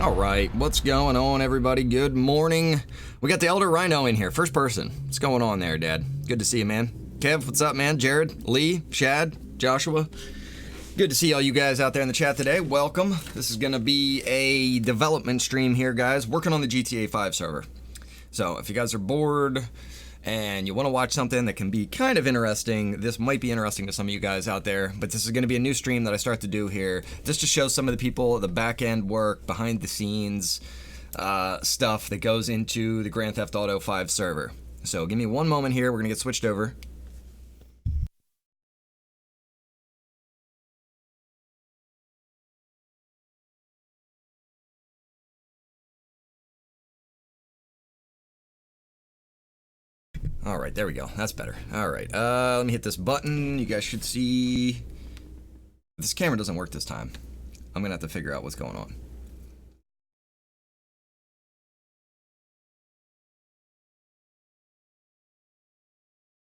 Alright, what's going on, everybody? Good morning. We got the Elder Rhino in here, first person. What's going on there, Dad? Good to see you, man. Kev, what's up, man? Jared, Lee, Shad, Joshua. Good to see all you guys out there in the chat today. Welcome. This is going to be a development stream here, guys, working on the GTA 5 server. So if you guys are bored and you want to watch something that can be kind of interesting, this might be interesting to some of you guys out there, but this is going to be a new stream that I start to do here just to show some of the people the back end work, behind the scenes stuff that goes into the Grand Theft Auto 5 server. So give me one moment here, we're going to get switched over. All right, there we go. That's better. All right, let me hit this button. You guys should see. This camera doesn't work this time. I'm gonna have to figure out what's going on.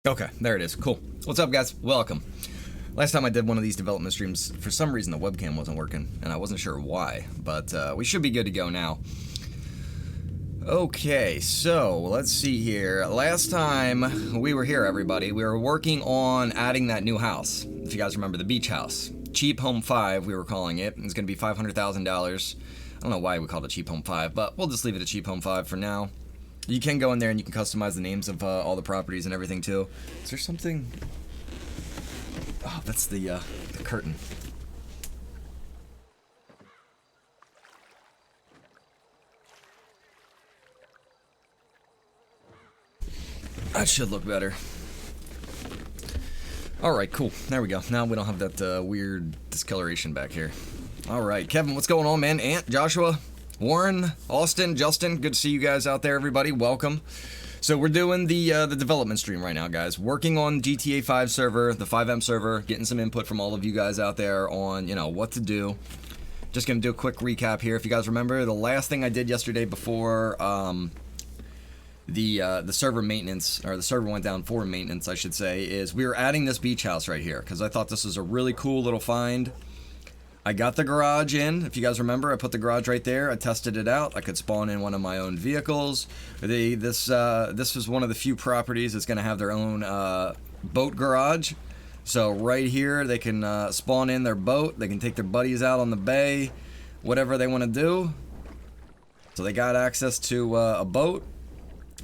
Okay, there it is. Cool. What's up, guys? Welcome. Last time I did one of these development streams, for some reason the webcam wasn't working, and I wasn't sure why, but we should be good to go now. Okay, so let's see here. Last time we were here, everybody, we were working on adding that new house. If you guys remember, the beach house. Cheap Home 5, we were calling it. It's going to be $500,000. I don't know why we called it Cheap Home 5, but we'll just leave it at Cheap Home 5 for now. You can go in there and you can customize the names of all the properties and everything, too. Is there something? Oh, that's the curtain. That should look better. Alright, cool. There we go. Now we don't have that weird discoloration back here. Alright, Kevin, what's going on, man? Ant, Joshua, Warren, Austin, Justin, good to see you guys out there, everybody. Welcome. So we're doing the development stream right now, guys. Working on GTA 5 server, the FiveM server, getting some input from all of you guys out there on, you know, what to do. Just gonna do a quick recap here. If you guys remember, the last thing I did yesterday before the server maintenance, or the server went down for maintenance, I should say, is we were adding this beach house right here because I thought this was a really cool little find. I got the garage in. If you guys remember, I put the garage right there. I tested it out. I could spawn in one of my own vehicles. This was one of the few properties that's going to have their own boat garage. So right here, they can spawn in their boat. They can take their buddies out on the bay, whatever they want to do. So they got access to a boat.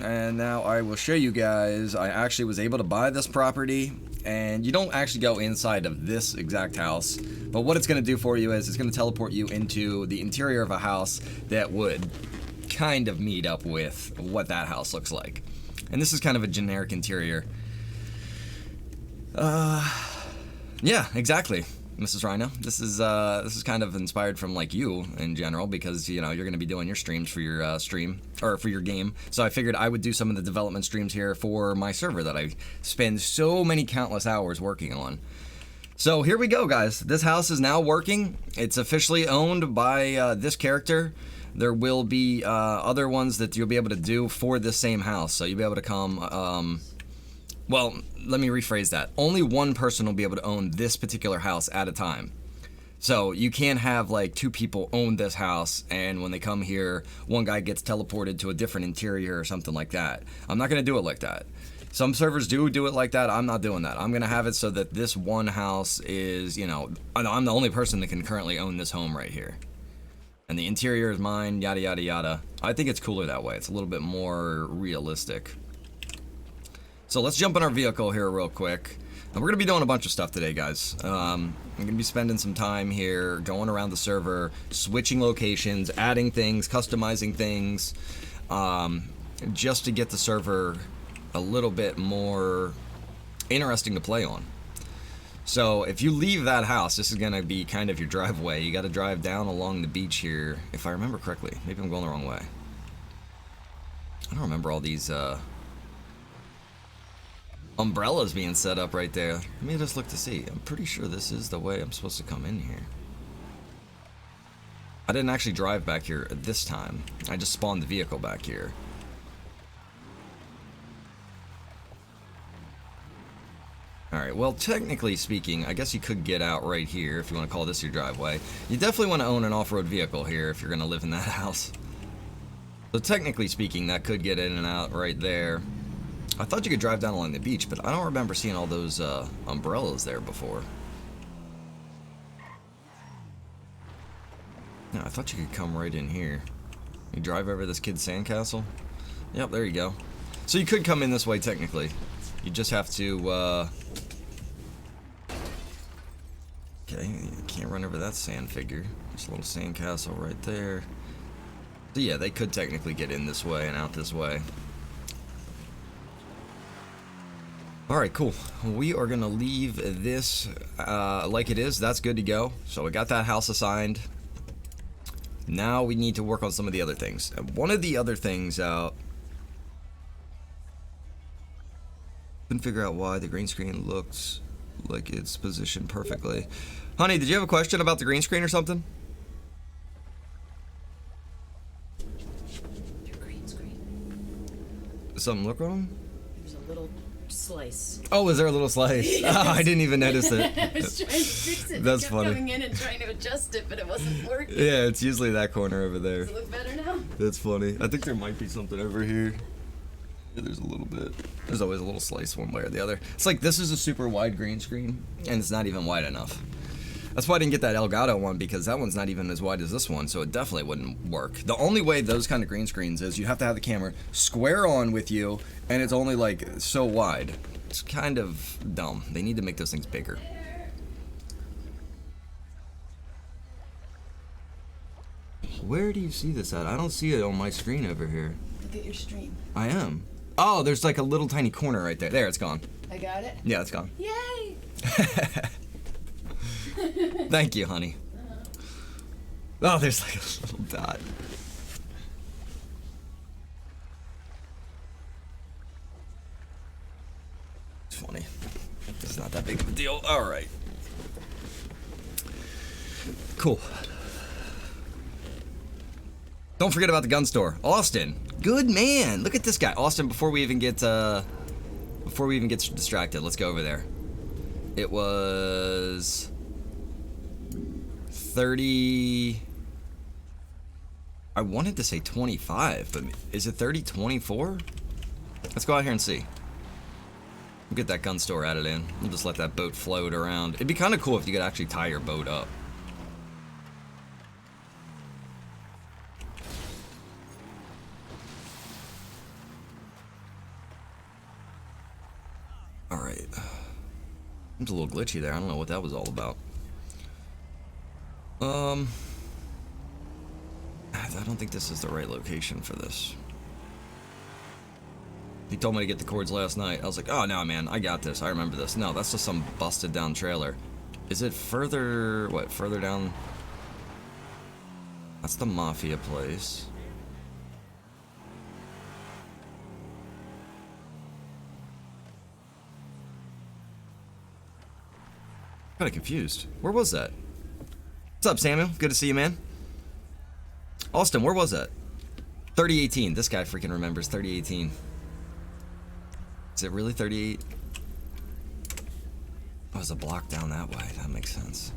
And now I will show you guys, I actually was able to buy this property, and you don't actually go inside of this exact house, but what it's going to do for you is it's going to teleport you into the interior of a house that would kind of meet up with what that house looks like. And this is kind of a generic interior. Yeah, exactly, Mrs. Rhino. This is kind of inspired from like you in general, because you know you're going to be doing your streams for your stream or for your game. So I figured I would do some of the development streams here for my server that I spend so many countless hours working on. So here we go, guys. This house is now working. It's officially owned by this character. There will be other ones that you'll be able to do for this same house. So you'll be able to come. Well, let me rephrase that. Only one person will be able to own this particular house at a time. So you can't have like two people own this house, and when they come here, one guy gets teleported to a different interior or something like that. I'm not going to do it like that. Some servers do it like that. I'm not doing that. I'm going to have it so that this one house is, you know, I'm the only person that can currently own this home right here. And the interior is mine, yada, yada, yada. I think it's cooler that way. It's a little bit more realistic. So let's jump in our vehicle here real quick. And we're going to be doing a bunch of stuff today, guys. I'm going to be spending some time here going around the server, switching locations, adding things, customizing things, just to get the server a little bit more interesting to play on. So if you leave that house, this is going to be kind of your driveway. You got to drive down along the beach here, if I remember correctly. Maybe I'm going the wrong way. I don't remember all these umbrellas being set up right there. Let me just look to see. I'm pretty sure this is the way I'm supposed to come in here. I didn't actually drive back here this time. I just spawned the vehicle back here. Alright, well, technically speaking, I guess you could get out right here if you want to call this your driveway. You definitely want to own an off-road vehicle here if you're going to live in that house. So technically speaking, that could get in and out right there. I thought you could drive down along the beach, but I don't remember seeing all those umbrellas there before. No, I thought you could come right in here. You drive over this kid's sandcastle? Yep, there you go. So you could come in this way technically. You just have to, okay, you can't run over that sand figure. There's a little sandcastle right there. So yeah, they could technically get in this way and out this way. Alright, cool. We are going to leave this like it is. That's good to go. So we got that house assigned. Now we need to work on some of the other things. One of the other things out... couldn't figure out why the green screen looks like it's positioned perfectly. Honey, did you have a question about the green screen or something? Your green screen. Something look wrong? There's a little slice. Oh, is there a little slice? Yes. Oh, I didn't even notice it. I was trying to fix it. That's I kept funny. coming in and trying to adjust it, but it wasn't working. Yeah, it's usually that corner over there. Does it look better now? That's funny. I think there might be something over here. Yeah, there's a little bit. There's always a little slice one way or the other. It's like this is a super wide green screen, and it's not even wide enough. That's why I didn't get that Elgato one, because that one's not even as wide as this one, so it definitely wouldn't work. The only way those kind of green screens is you have to have the camera square on with you, and it's only like so wide. It's kind of dumb. They need to make those things bigger. Where do you see this at? I don't see it on my screen over here. Look at your stream. I am. Oh, there's like a little tiny corner right there. There, it's gone. I got it? Yeah, it's gone. Yay! Thank you, honey. Oh, there's like a little dot. It's funny. It's not that big of a deal. All right. Cool. Don't forget about the gun store. Austin. Good man. Look at this guy. Austin, before we even get distracted, let's go over there. It was 30. I wanted to say 25, but is it 30, 24? Let's go out here and see. We'll get that gun store added in. We'll just let that boat float around. It'd be kind of cool if you could actually tie your boat up. Alright. It's a little glitchy there. I don't know what that was all about. I don't think this is the right location for this. He told me to get the cords last night. I was like, oh, no, man, I got this. I remember this. No, that's just some busted down trailer. Is it further, what, further down? That's the Mafia place. Kind of confused. Where was that? What's up, Samuel? Good to see you, man. Austin, where was that? 3018. This guy freaking remembers 3018. Is it really 38? Oh, it's a block down that way. That makes sense.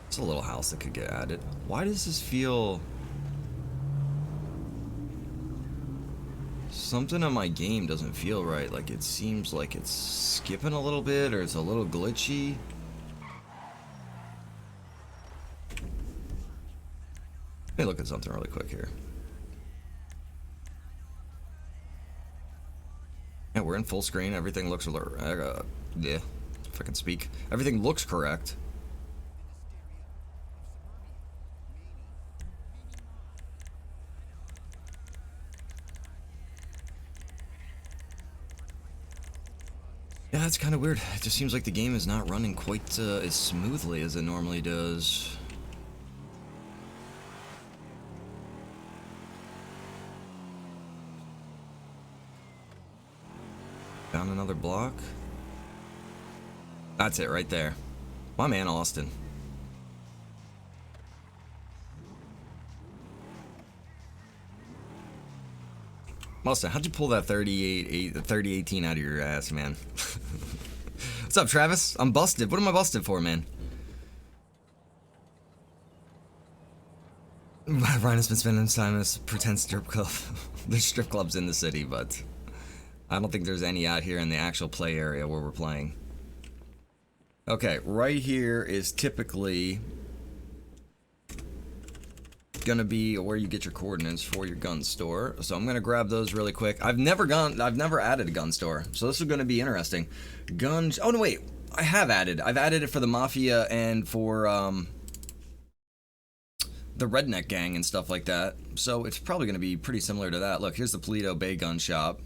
It's a little house that could get added. Why does this feel... Something on my game doesn't feel right. Like, it seems like it's skipping a little bit, or it's a little glitchy. Let me look at something really quick here. Yeah, we're in full screen. Everything looks yeah, if I can speak. Everything looks correct. Yeah, that's kind of weird. It just seems like the game is not running quite as smoothly as it normally does. Found another block. That's it right there. My man, Austin. Mustang, how'd you pull that 3018 out of your ass, man? What's up, Travis? I'm busted. What am I busted for, man? Ryan's been spending time in a pretend strip club. There's strip clubs in the city, but I don't think there's any out here in the actual play area where we're playing. Okay, right here is typically gonna be where you get your coordinates for your gun store. So I'm gonna grab those really quick. I've never added a gun store, so this is gonna be interesting. Guns. Oh no, wait. I've added it for the Mafia and for the Redneck Gang and stuff like that. So it's probably gonna be pretty similar to that. Look, here's the Paleto Bay Gun Shop.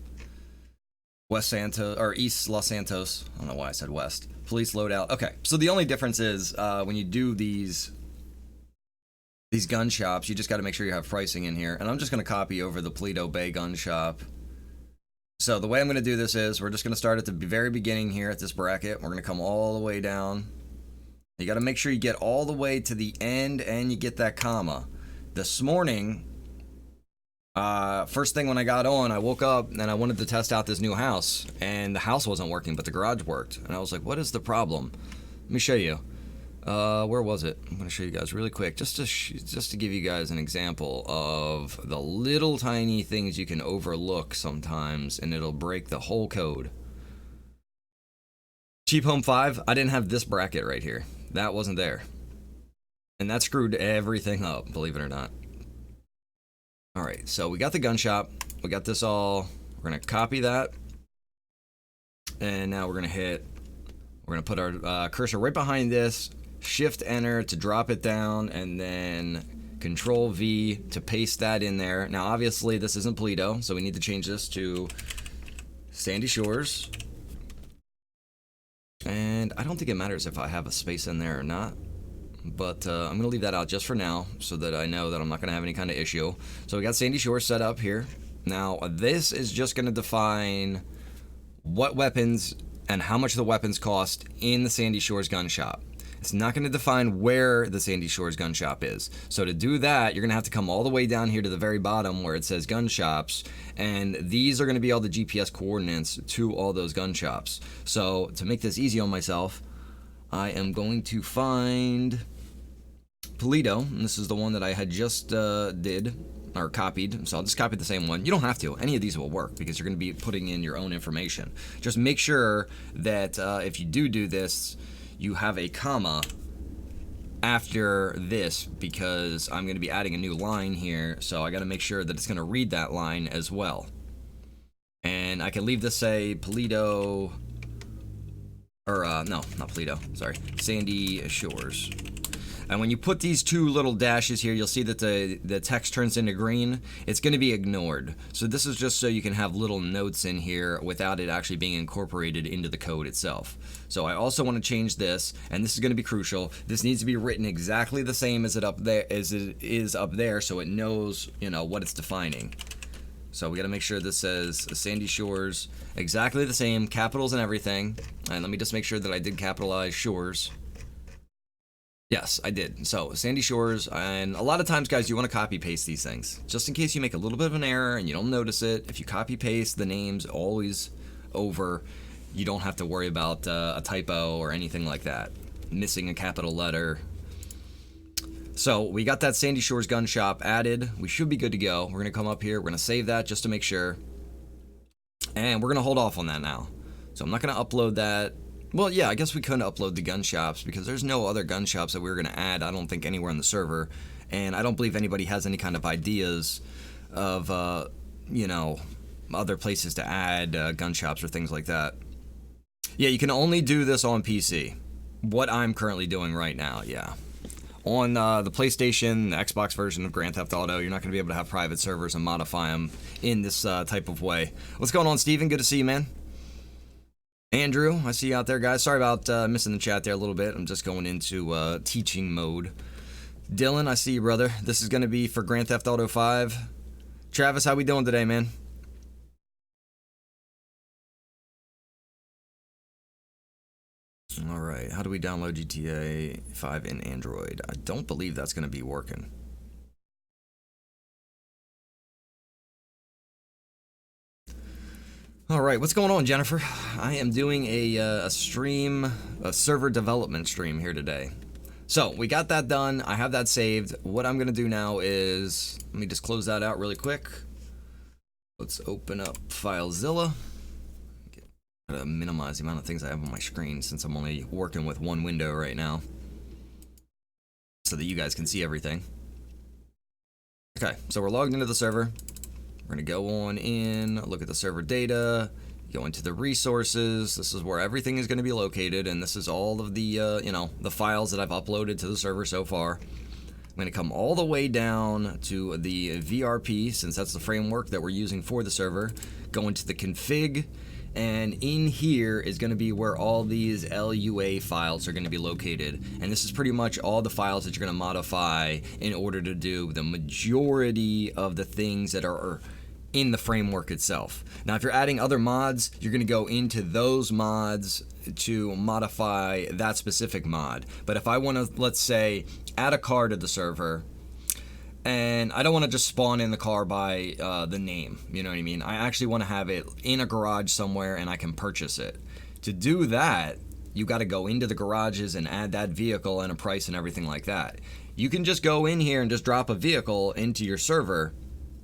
West Santos, or East Los Santos. I don't know why I said West. Police loadout. Okay, so the only difference is when you do these gun shops, you just got to make sure you have pricing in here. And I'm just going to copy over the Paleto Bay Gun Shop. So the way I'm going to do this is we're just going to start at the very beginning here at this bracket. We're going to come all the way down. You got to make sure you get all the way to the end and you get that comma. This morning, first thing when I got on, I woke up and I wanted to test out this new house. And the house wasn't working, but the garage worked. And I was like, what is the problem? Let me show you. Where was it? I'm going to show you guys really quick, just to give you guys an example of the little tiny things you can overlook sometimes, and it'll break the whole code. Cheap Home 5, I didn't have this bracket right here. That wasn't there. And that screwed everything up, believe it or not. Alright, so we got the gun shop. We got this all. We're going to copy that. And now we're going to put our cursor right behind this. Shift enter to drop it down, and then Control V to paste that in there. Now obviously this isn't Paleto, so we need to change this to Sandy Shores. And I don't think it matters if I have a space in there or not, but I'm gonna leave that out just for now so that I know that I'm not gonna have any kind of issue. So we got Sandy Shores set up here. Now this is just gonna define what weapons and how much the weapons cost in the Sandy Shores gun shop. It's not going to define where the Sandy Shores gun shop is. So to do that, you're going to have to come all the way down here to the very bottom where it says gun shops, and these are going to be all the GPS coordinates to all those gun shops. So to make this easy on myself, I am going to find Paleto, and this is the one that I had just did, or copied, so I'll just copy the same one. You don't have to. Any of these will work because you're going to be putting in your own information. Just make sure that if you do this, you have a comma after this, because I'm going to be adding a new line here, so I got to make sure that it's going to read that line as well. And I can leave this say Paleto, or no, not Paleto, sorry, Sandy Shores. And when you put these two little dashes here, you'll see that the text turns into green. It's going to be ignored. So this is just so you can have little notes in here without it actually being incorporated into the code itself. So I also want to change this, and this is going to be crucial. This needs to be written exactly the same as it is up there, so it knows, you know, what it's defining. So we got to make sure this says Sandy Shores, exactly the same, capitals and everything. And let me just make sure that I did capitalize Shores. Yes, I did. So, Sandy Shores, and a lot of times, guys, you want to copy-paste these things. Just in case you make a little bit of an error and you don't notice it, if you copy-paste the names always over, you don't have to worry about a typo or anything like that. Missing a capital letter. So, we got that Sandy Shores gun shop added. We should be good to go. We're going to come up here. We're going to save that just to make sure. And we're going to hold off on that now. So, I'm not going to upload that. Well, yeah, I guess we couldn't upload the gun shops because there's no other gun shops that we were going to add, I don't think, anywhere on the server. And I don't believe anybody has any kind of ideas of, you know, other places to add gun shops or things like that. Yeah, you can only do this on PC. What I'm currently doing right now, yeah. On the PlayStation, the Xbox version of Grand Theft Auto, you're not going to be able to have private servers and modify them in this type of way. What's going on, Steven? Good to see you, man. Andrew, I see you out there, guys. Sorry about missing the chat there a little bit. I'm just going into teaching mode. Dylan, I see you, brother. This is going to be for Grand Theft Auto 5. Travis, how we doing today, man? All right, how do we download GTA 5 in Android? I don't believe that's going to be working. All right, what's going on, Jennifer? I am doing a stream, a server development stream here today. So we got that done. I have that saved. What I'm gonna do now is, let me just close that out really quick. Let's open up FileZilla. Gotta minimize the amount of things I have on my screen since I'm only working with one window right now, so that you guys can see everything. Okay, so we're logged into the server. We're gonna go on in, look at the server data, go into the resources. This is where everything is gonna be located, and this is all of the, you know, the files that I've uploaded to the server so far. I'm gonna come all the way down to the VRP, since that's the framework that we're using for the server. Go into the config, and in here is gonna be where all these LUA files are gonna be located. And this is pretty much all the files that you're gonna modify in order to do the majority of the things that are in the framework itself. Now, if you're adding other mods, you're going to go into those mods to modify that specific mod. But if I want to, let's say, add a car to the server, and I don't want to just spawn in the car by the name, you know what I mean? I actually want to have it in a garage somewhere and I can purchase it. To do that, you got to go into the garages and add that vehicle and a price and everything like that. You can just go in here and just drop a vehicle into your server,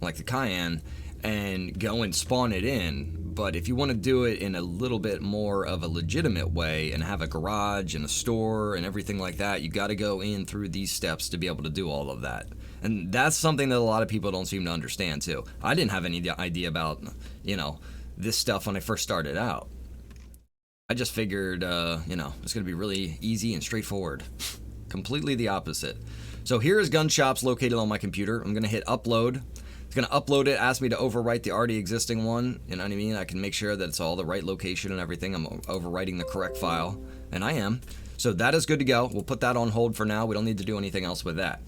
like the Cayenne, and go and spawn it in. But if you want to do it in a little bit more of a legitimate way and have a garage and a store and everything like that, you got to go in through these steps to be able to do all of that. And that's something that a lot of people don't seem to understand too. I didn't have any idea about, you know, this stuff when I first started out. I just figured, you know, it's going to be really easy and straightforward. Completely the opposite. So here is gun shops located on my computer. I'm going to hit upload. It's going to upload it, ask me to overwrite the already existing one, you know what I mean? I can make sure that it's all the right location and everything. I'm overwriting the correct file, and I am. So that is good to go. We'll put that on hold for now. We don't need to do anything else with that.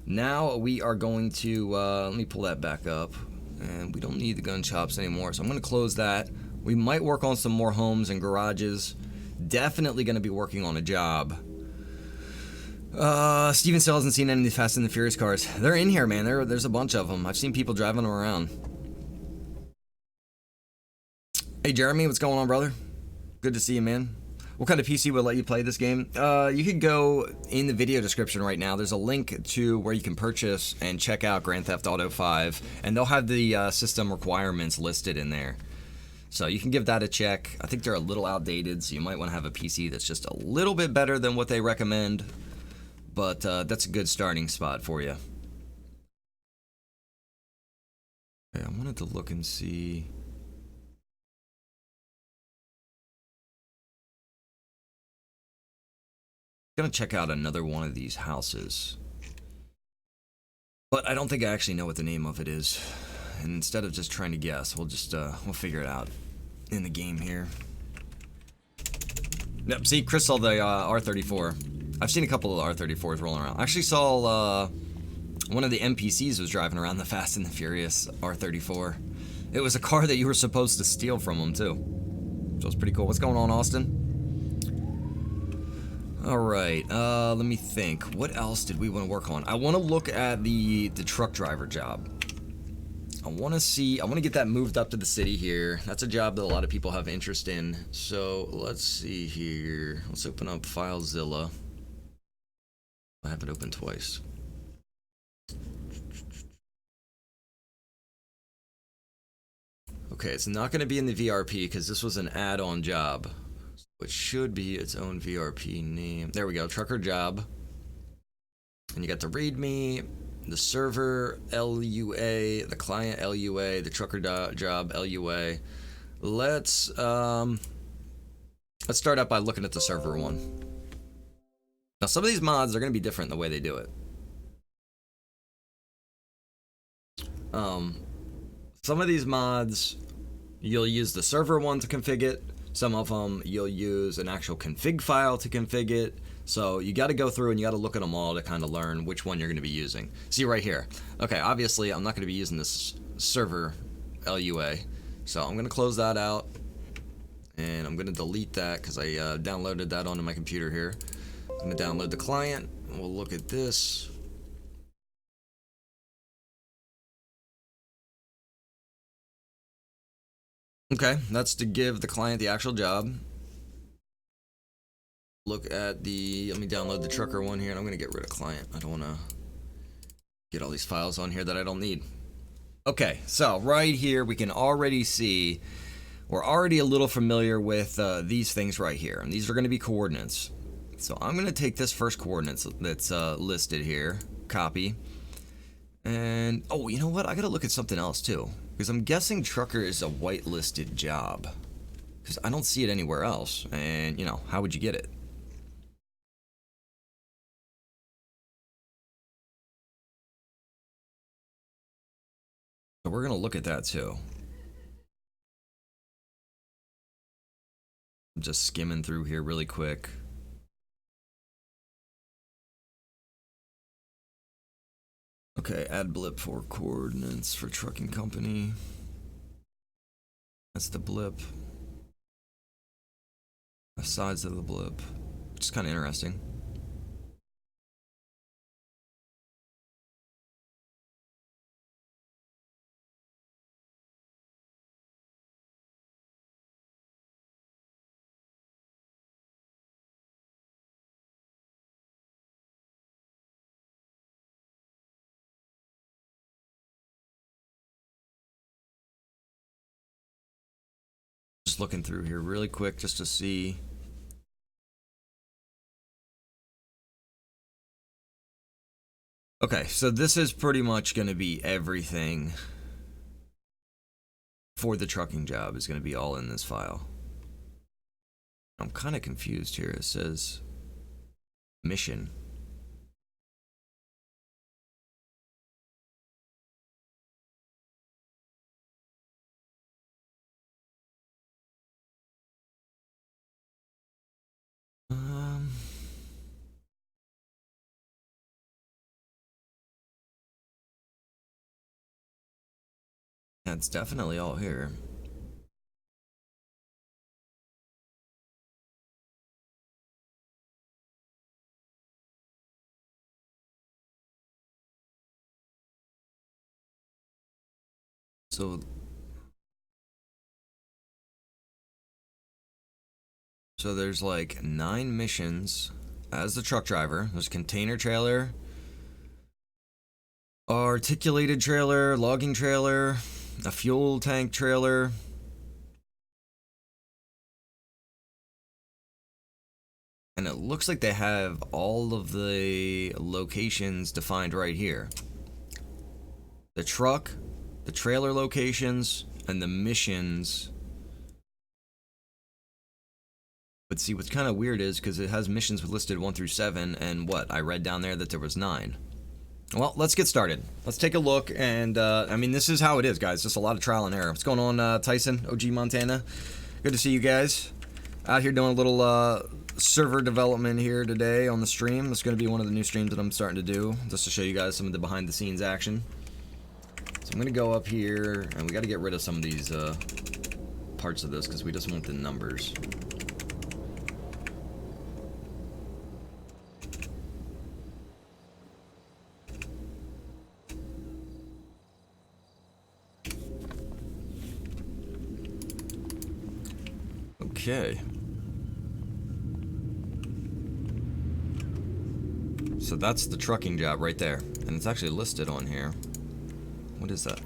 Now we are going to, let me pull that back up, and we don't need the gun shops anymore, so I'm going to close that. We might work on some more homes and garages. Definitely going to be working on a job. Steven still hasn't seen any of the Fast and the Furious cars. They're in here, man. There's a bunch of them. I've seen people driving them around. Hey, Jeremy, what's going on, brother? Good to see you, man. What kind of PC would let you play this game? You could go in the video description right now. There's a link to where you can purchase and check out Grand Theft Auto 5, and they'll have the system requirements listed in there. So you can give that a check. I think they're a little outdated, so you might want to have a PC that's just a little bit better than what they recommend. But that's a good starting spot for you. Okay, I wanted to look and see. I'm gonna check out another one of these houses, but I don't think I actually know what the name of it is. And instead of just trying to guess, we'll just we'll figure it out in the game here. Yep. See, Chris saw the R34. I've seen a couple of R34s rolling around. I actually saw one of the NPCs was driving around the Fast and the Furious R34. It was a car that you were supposed to steal from him too. So it's pretty cool. What's going on, Austin? All right, let me think. What else did we want to work on? I want to look at the truck driver job. I want to get that moved up to the city here. That's a job that a lot of people have interest in. So let's see here. Let's open up FileZilla. I have it open twice. Okay, it's not going to be in the VRP because this was an add-on job. So it should be its own VRP name. There we go, trucker job. And you got the README, the server LUA, the client LUA, the trucker job LUA. Let's start out by looking at the server one. Now, some of these mods are going to be different in the way they do it. Some of these mods, you'll use the server one to config it. Some of them, you'll use an actual config file to config it. So you got to go through and you got to look at them all to kind of learn which one you're going to be using. See right here. Okay, obviously, I'm not going to be using this server LUA. So I'm going to close that out. And I'm going to delete that because I downloaded that onto my computer here. I'm going to download the client. We'll look at this. Okay, that's to give the client the actual job. Look at the, let me download the trucker one here, and I'm gonna get rid of client. I don't wanna get all these files on here that I don't need. Okay, so right here we can already see, we're already a little familiar with these things right here, and these are gonna be coordinates. So I'm gonna take this first coordinates that's listed here, copy, and oh, you know what? I gotta look at something else too, because I'm guessing trucker is a whitelisted job, because I don't see it anywhere else, and you know, how would you get it? So we're gonna look at that too. I'm just skimming through here really quick. Okay, add blip for coordinates for trucking company. That's the blip. The size of the blip, which is kind of interesting. Just looking through here really quick just to see. Okay, so this is pretty much going to be everything for the trucking job is going to be all in this file. I'm kind of confused here. It says mission. Yeah, it's definitely all here. So there's like 9 missions as the truck driver. There's container trailer, articulated trailer, logging trailer, a fuel tank trailer. And it looks like they have all of the locations defined right here. The truck, the trailer locations, and the missions. But see, what's kind of weird is because it has missions listed 1 through 7, and what? I read down there that there was 9. Well, let's get started. Let's take a look, and I mean, this is how it is, guys. Just a lot of trial and error. What's going on, Tyson, OG Montana? Good to see you guys. Out here doing a little server development here today on the stream. This is going to be one of the new streams that I'm starting to do, just to show you guys some of the behind-the-scenes action. So I'm going to go up here, and we got to get rid of some of these parts of this, because we just want the numbers. Okay. So that's the trucking job right there. And it's actually listed on here. What is that?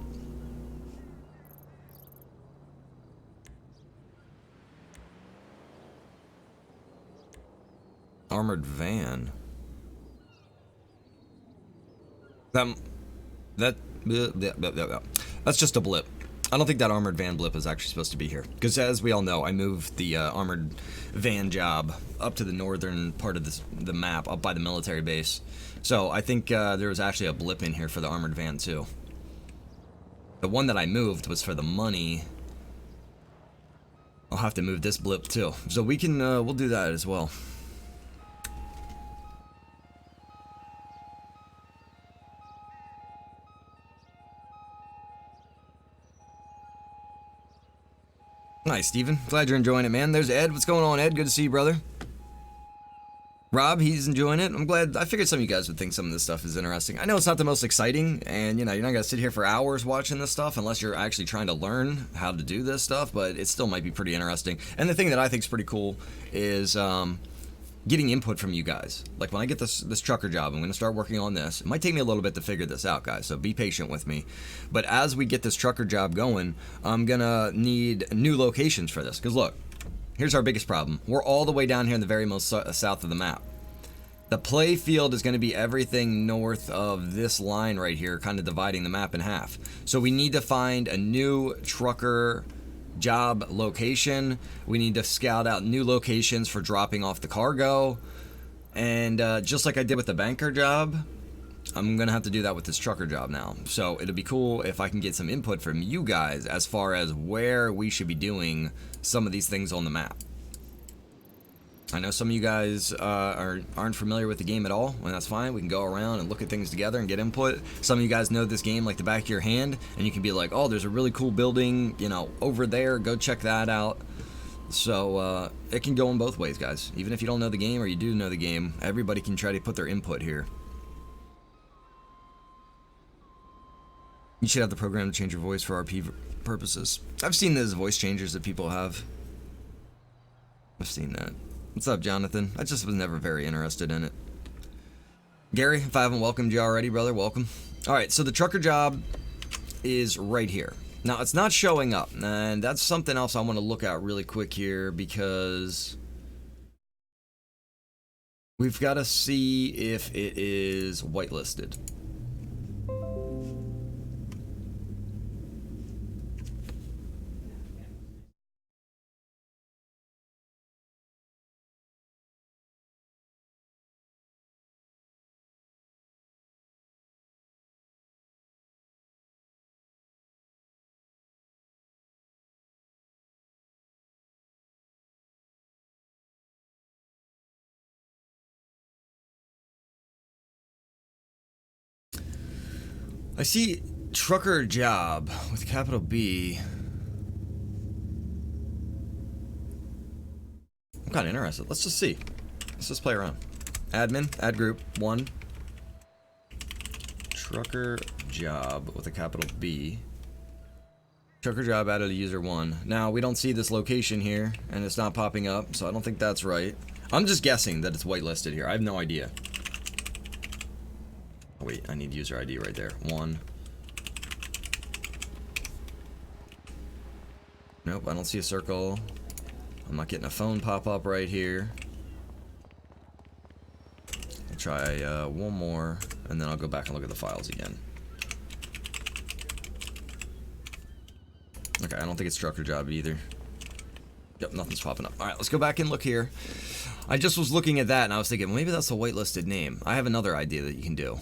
Armored van. That's just a blip. I don't think that armored van blip is actually supposed to be here, because as we all know, I moved the armored van job up to the northern part of the map, up by the military base. So I think there was actually a blip in here for the armored van too. The one that I moved was for the money. I'll have to move this blip too, so we can we'll do that as well. Nice, Steven. Glad you're enjoying it, man. There's Ed. What's going on, Ed? Good to see you, brother. Rob, he's enjoying it. I'm glad. I figured some of you guys would think some of this stuff is interesting. I know it's not the most exciting, and you know, you're not gonna sit here for hours watching this stuff unless you're actually trying to learn how to do this stuff. But it still might be pretty interesting. And the thing that I think is pretty cool is getting input from you guys. Like when I get this trucker job, I'm gonna start working on this. It might take me a little bit to figure this out, guys. So be patient with me. But as we get this trucker job going, I'm gonna need new locations for this. Because look. Here's our biggest problem. We're all the way down here in the very most south of the map. The play field is going to be everything north of this line right here, kind of dividing the map in half. So we need to find a new trucker job location. We need to scout out new locations for dropping off the cargo. And just like I did with the banker job, I'm going to have to do that with this trucker job now. So it'll be cool if I can get some input from you guys as far as where we should be doing some of these things on the map. I know some of you guys aren't familiar with the game at all, and that's fine. We can go around and look at things together and get input. Some of you guys know this game like the back of your hand, and you can be like, oh, there's a really cool building, you know, over there. Go check that out. So it can go in both ways, guys. Even if you don't know the game or you do know the game, everybody can try to put their input here. You should have the program to change your voice for RP purposes. I've seen those voice changers that people have. I've seen that. What's up, Jonathan? I just was never very interested in it. Gary, if I haven't welcomed you already, brother, welcome. Alright, so the trucker job is right here. Now, it's not showing up, and that's something else I want to look at really quick here, because we've got to see if it is whitelisted. I see trucker job with capital B. I'm kind of interested. Let's just see. Let's just play around. Admin, add group, 1. Trucker job with a capital B. Trucker job added a user 1. Now, we don't see this location here, and it's not popping up, so I don't think that's right. I'm just guessing that it's whitelisted here. I have no idea. Wait, I need user ID right there. 1. Nope, I don't see a circle. I'm not getting a phone pop up right here. I'll try one more, and then I'll go back and look at the files again. Okay, I don't think it's trucker job either. Yep, nothing's popping up. Alright, let's go back and look here. I just was looking at that, and I was thinking, well, maybe that's a whitelisted name. I have another idea that you can do.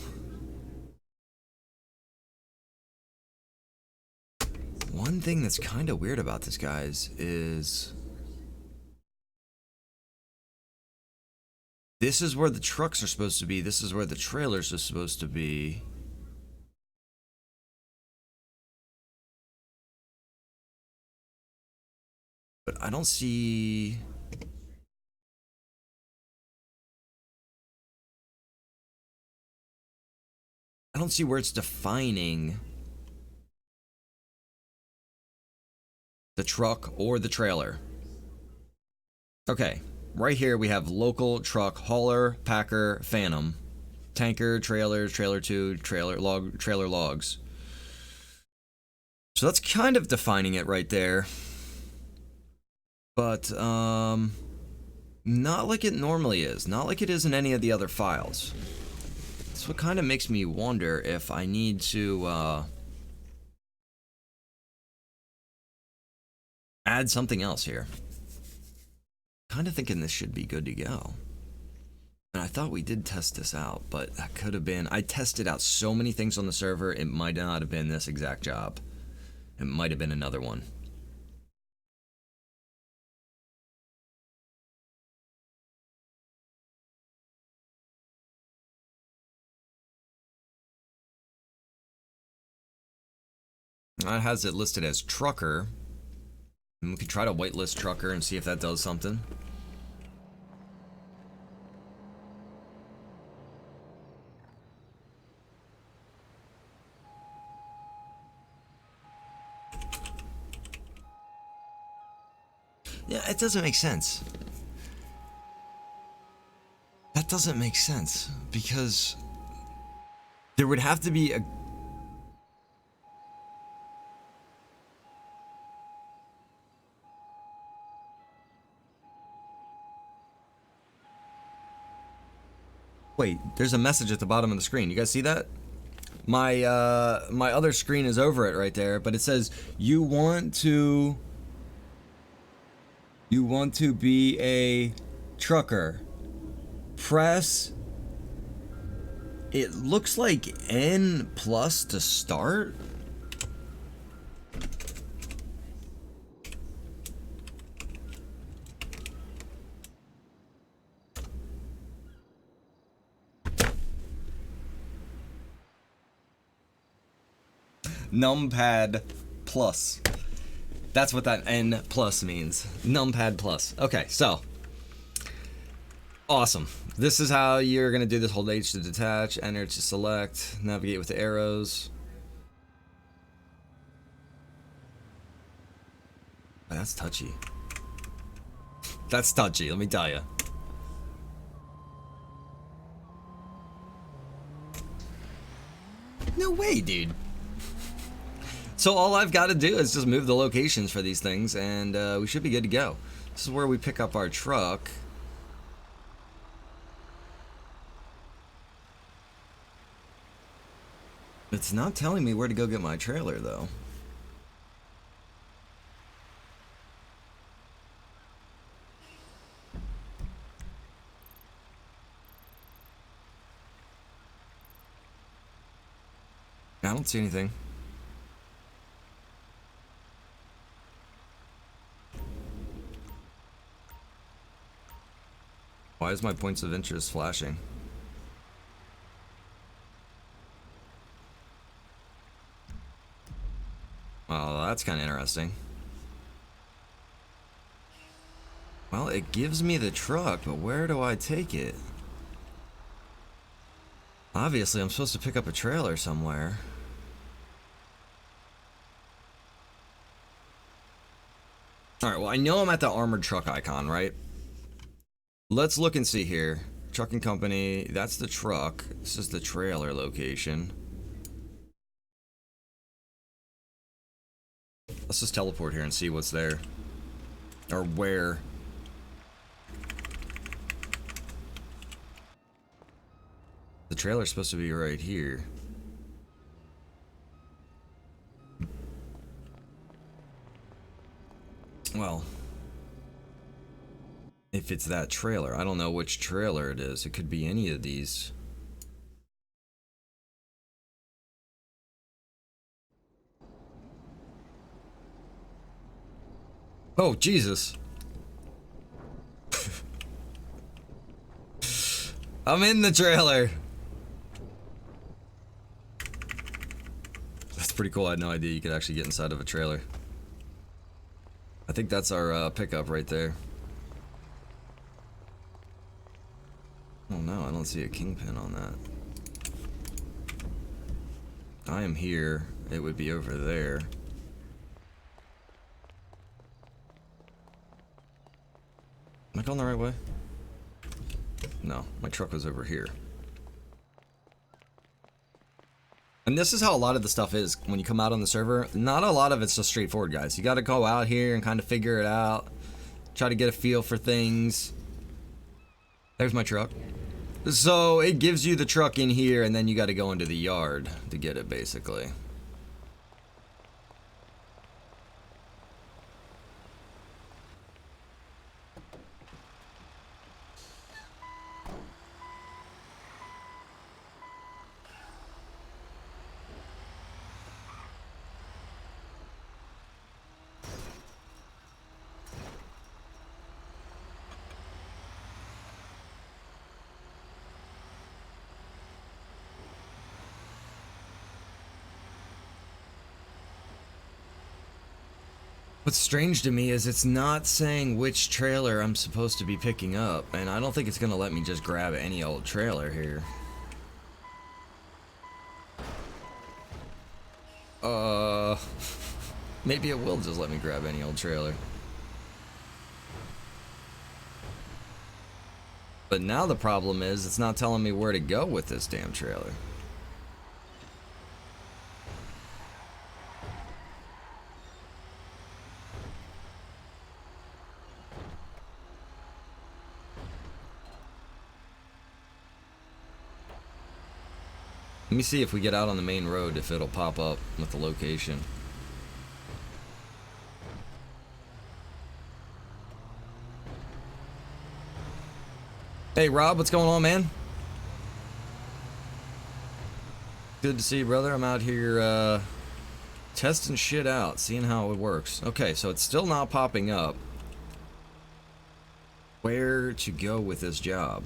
One thing that's kind of weird about this, guys, is this is where the trucks are supposed to be. This is where the trailers are supposed to be. But I don't see... I don't see where it's defining the truck or the trailer. Okay, right here we have local truck, hauler, packer, phantom, tanker, trailers, trailer 2, trailer logs. So that's kind of defining it right there. But not like it normally is, not like it is in any of the other files. That's what kind of makes me wonder if I need to add something else here. Kind of thinking this should be good to go. And I thought we did test this out, but that could have been... I tested out so many things on the server, it might not have been this exact job. It might have been another one. It has it listed as trucker. And we could try to whitelist trucker and see if that does something. Yeah, it doesn't make sense. That doesn't make sense because there would have to be a... Wait, there's a message at the bottom of the screen. You guys see that? My my other screen is over it right there, but it says you want to be a trucker. Press, it looks like N plus to start. Numpad plus. That's what that N plus means. Numpad plus. Okay, so. Awesome. This is how you're going to do this. Hold H to detach, enter to select, navigate with the arrows. Oh, that's touchy. That's touchy, let me tell you. No way, dude. So all I've got to do is just move the locations for these things, and we should be good to go. This is where we pick up our truck. It's not telling me where to go get my trailer, though. I don't see anything. Why is my points of interest flashing? Oh, that's kind of interesting. Well, it gives me the truck, but where do I take it? Obviously, I'm supposed to pick up a trailer somewhere. Alright, well, I know I'm at the armored truck icon, right? Let's look and see here. Trucking company, that's the truck. This is the trailer location. Let's just teleport here and see what's there. Or where. The trailer's supposed to be right here. Well, if it's that trailer, I don't know which trailer it is. It could be any of these. Oh, Jesus. I'm in the trailer. That's pretty cool. I had no idea you could actually get inside of a trailer. I think that's our pickup right there. Oh no, I don't see a kingpin on that. I am here. It would be over there. Am I going the right way? No, my truck was over here. And this is how a lot of the stuff is when you come out on the server. Not a lot of it's just straightforward, guys. You got to go out here and kind of figure it out. Try to get a feel for things. There's my truck. So it gives you the truck in here, and then you got to go into the yard to get it, basically. What's strange to me is it's not saying which trailer I'm supposed to be picking up, and I don't think it's gonna let me just grab any old trailer here. Maybe it will just let me grab any old trailer. But now the problem is it's not telling me where to go with this damn trailer. Let me see if we get out on the main road, if it'll pop up with the location. Hey Rob, what's going on, man? Good to see you, brother. I'm out here testing shit out, seeing how it works. Okay, so it's still not popping up. Where to go with this job?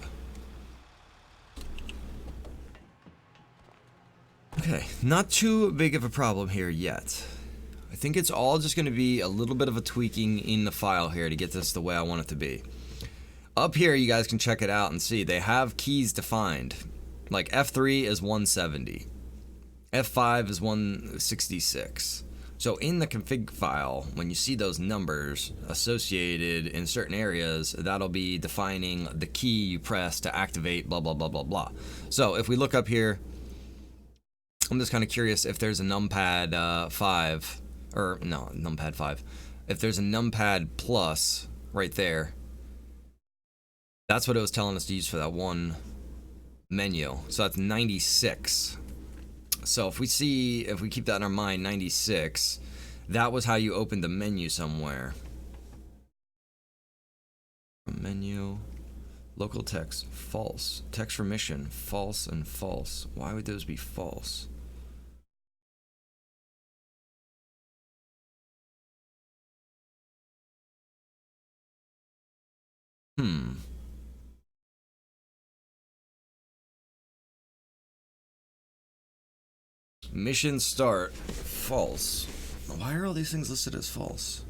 Okay, not too big of a problem here yet. I think it's all just going to be a little bit of a tweaking in the file here to get this the way I want it to be. Up here, you guys can check it out and see they have keys defined. Like F3 is 170. F5 is 166. So in the config file, when you see those numbers associated in certain areas, that'll be defining the key you press to activate blah, blah, blah, blah, blah. So if we look up here, I'm just kind of curious if there's a numpad 5, or no, numpad 5. If there's a numpad plus right there, that's what it was telling us to use for that one menu. So that's 96. So if we keep that in our mind, 96, that was how you opened the menu somewhere. Menu, local text, false. Text for mission, false and false. Why would those be false? Mission start, false. Why are all these things listed as false?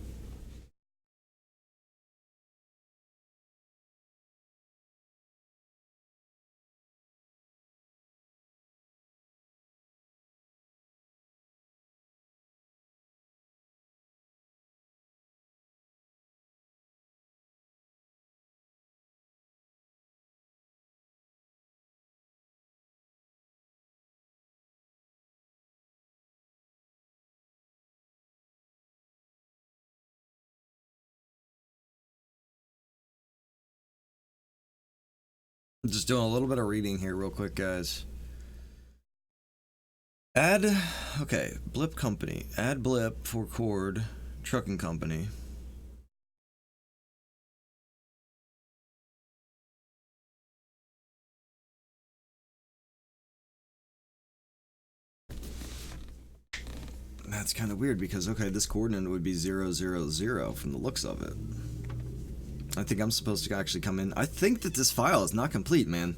Just doing a little bit of reading here real quick, guys. Okay, blip company. Add blip for cord, trucking company. That's kind of weird because, okay, this coordinate would be 000 from the looks of it. I think I'm supposed to actually come in. I think that this file is not complete, man.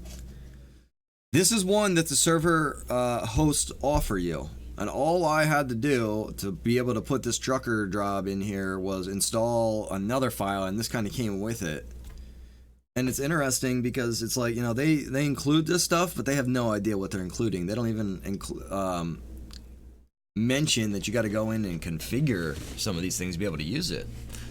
This is one that the server hosts offer you. And all I had to do to be able to put this trucker job in here was install another file, and this kind of came with it. And it's interesting because it's like, you know, they include this stuff, but they have no idea what they're including. They don't even mention that you got to go in and configure some of these things to be able to use it.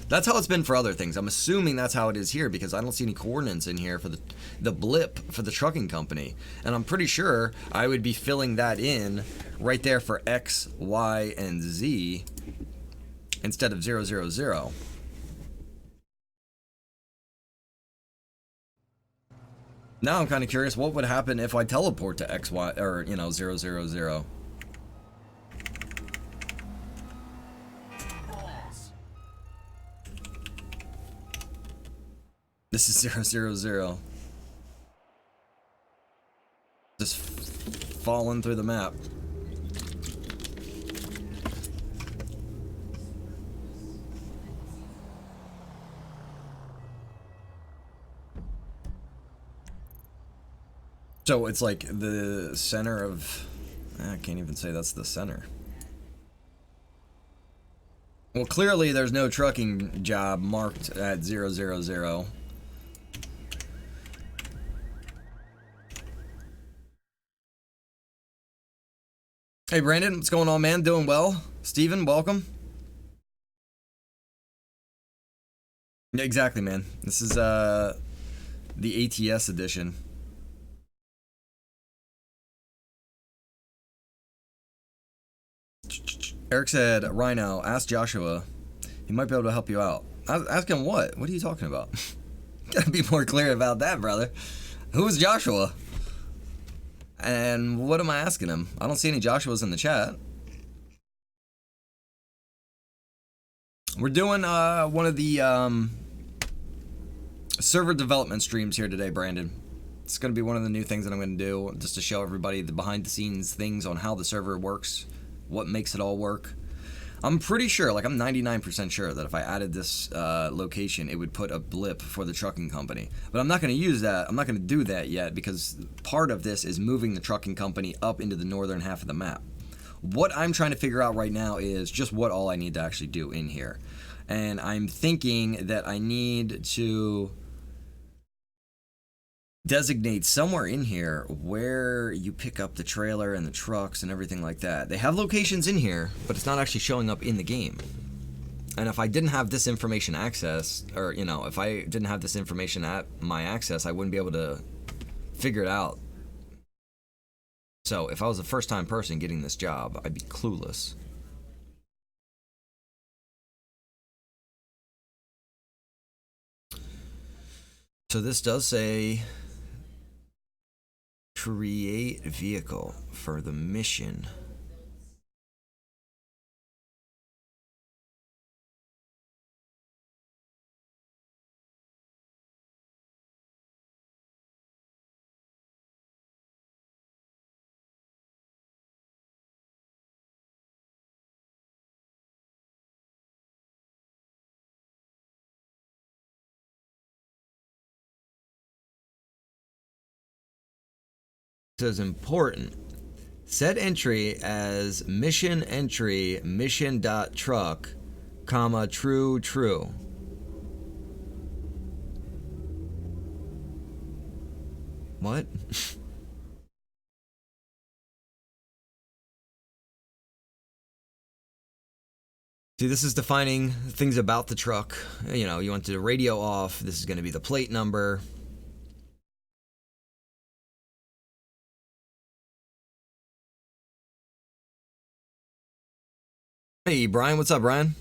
That's how it's been for other things. I'm assuming that's how it is here because I don't see any coordinates in here for the blip for the trucking company. And I'm pretty sure I would be filling that in right there for X, Y, and Z instead of 000. Now I'm kind of curious what would happen if I teleport to X, Y, or, you know, 000. This is 000. Just falling through the map. So it's like the center of... I can't even say that's the center. Well, clearly there's no trucking job marked at 000. Hey Brandon, what's going on, man? Doing well? Steven, welcome. Yeah, exactly, man. This is The ATS edition. Eric said, Rhino, ask Joshua. He might be able to help you out. Ask him what? What are you talking about? Gotta be more clear about that, brother. Who is Joshua? And what am I asking him? I don't see any Joshuas in the chat. We're doing one of the server development streams here today, Brandon. It's going to be one of the new things that I'm going to do, just to show everybody the behind-the-scenes things on how the server works, what makes it all work. I'm pretty sure, like I'm 99% sure that if I added this location, it would put a blip for the trucking company. But I'm not going to use that. I'm not going to do that yet because part of this is moving the trucking company up into the northern half of the map. What I'm trying to figure out right now is just what all I need to actually do in here. And I'm thinking that I need to designate somewhere in here where you pick up the trailer and the trucks and everything like that. They have locations in here, but it's not actually showing up in the game. And if I didn't have this information accessed, or you know, if I didn't have this information at my access, I wouldn't be able to figure it out. So if I was a first-time person getting this job, I'd be clueless. So this does say create vehicle for the mission. Says important. Set entry as mission entry mission.truck, comma true true. What? See, this is defining things about the truck. You know, you want the radio off. This is going to be the plate number. Hey, Brian, what's up, Brian?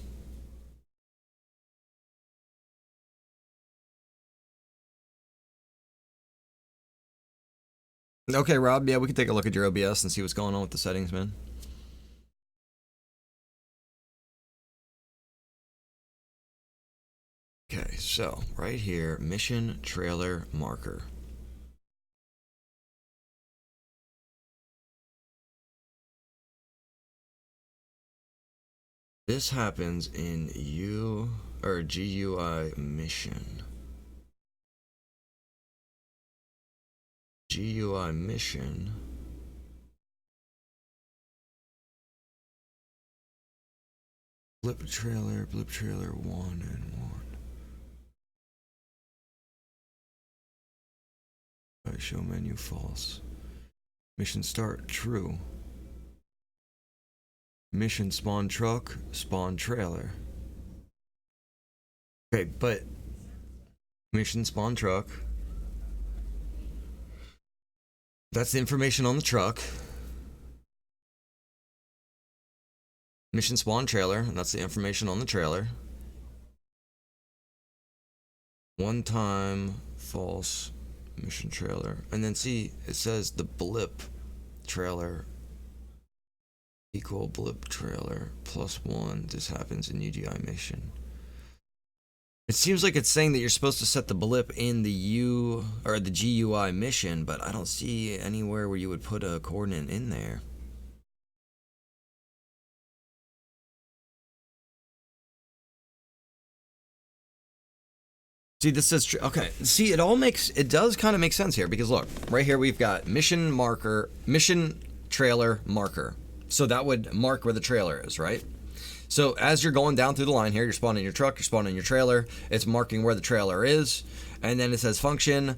Okay, Rob, yeah, we can take a look at your OBS and see what's going on with the settings, man. Okay, so right here, mission trailer marker. This happens in GUI mission. GUI mission. Blip trailer 1 and 1. Alright, show menu false. Mission start true. Mission spawn truck, spawn trailer. Okay, but mission spawn truck. That's the information on the truck. Mission spawn trailer, and that's the information on the trailer. One time false mission trailer. And then see, it says the blip trailer equal blip trailer +1. This happens in UGI mission. It seems like it's saying that you're supposed to set the blip in the the GUI mission, but I don't see anywhere where you would put a coordinate in there. See, this says okay. See, it does kind of make sense here because look, right here we've got mission marker, mission trailer marker. So that would mark where the trailer is, right? So as you're going down through the line here, you're spawning your truck, you're spawning your trailer, it's marking where the trailer is, and then it says function,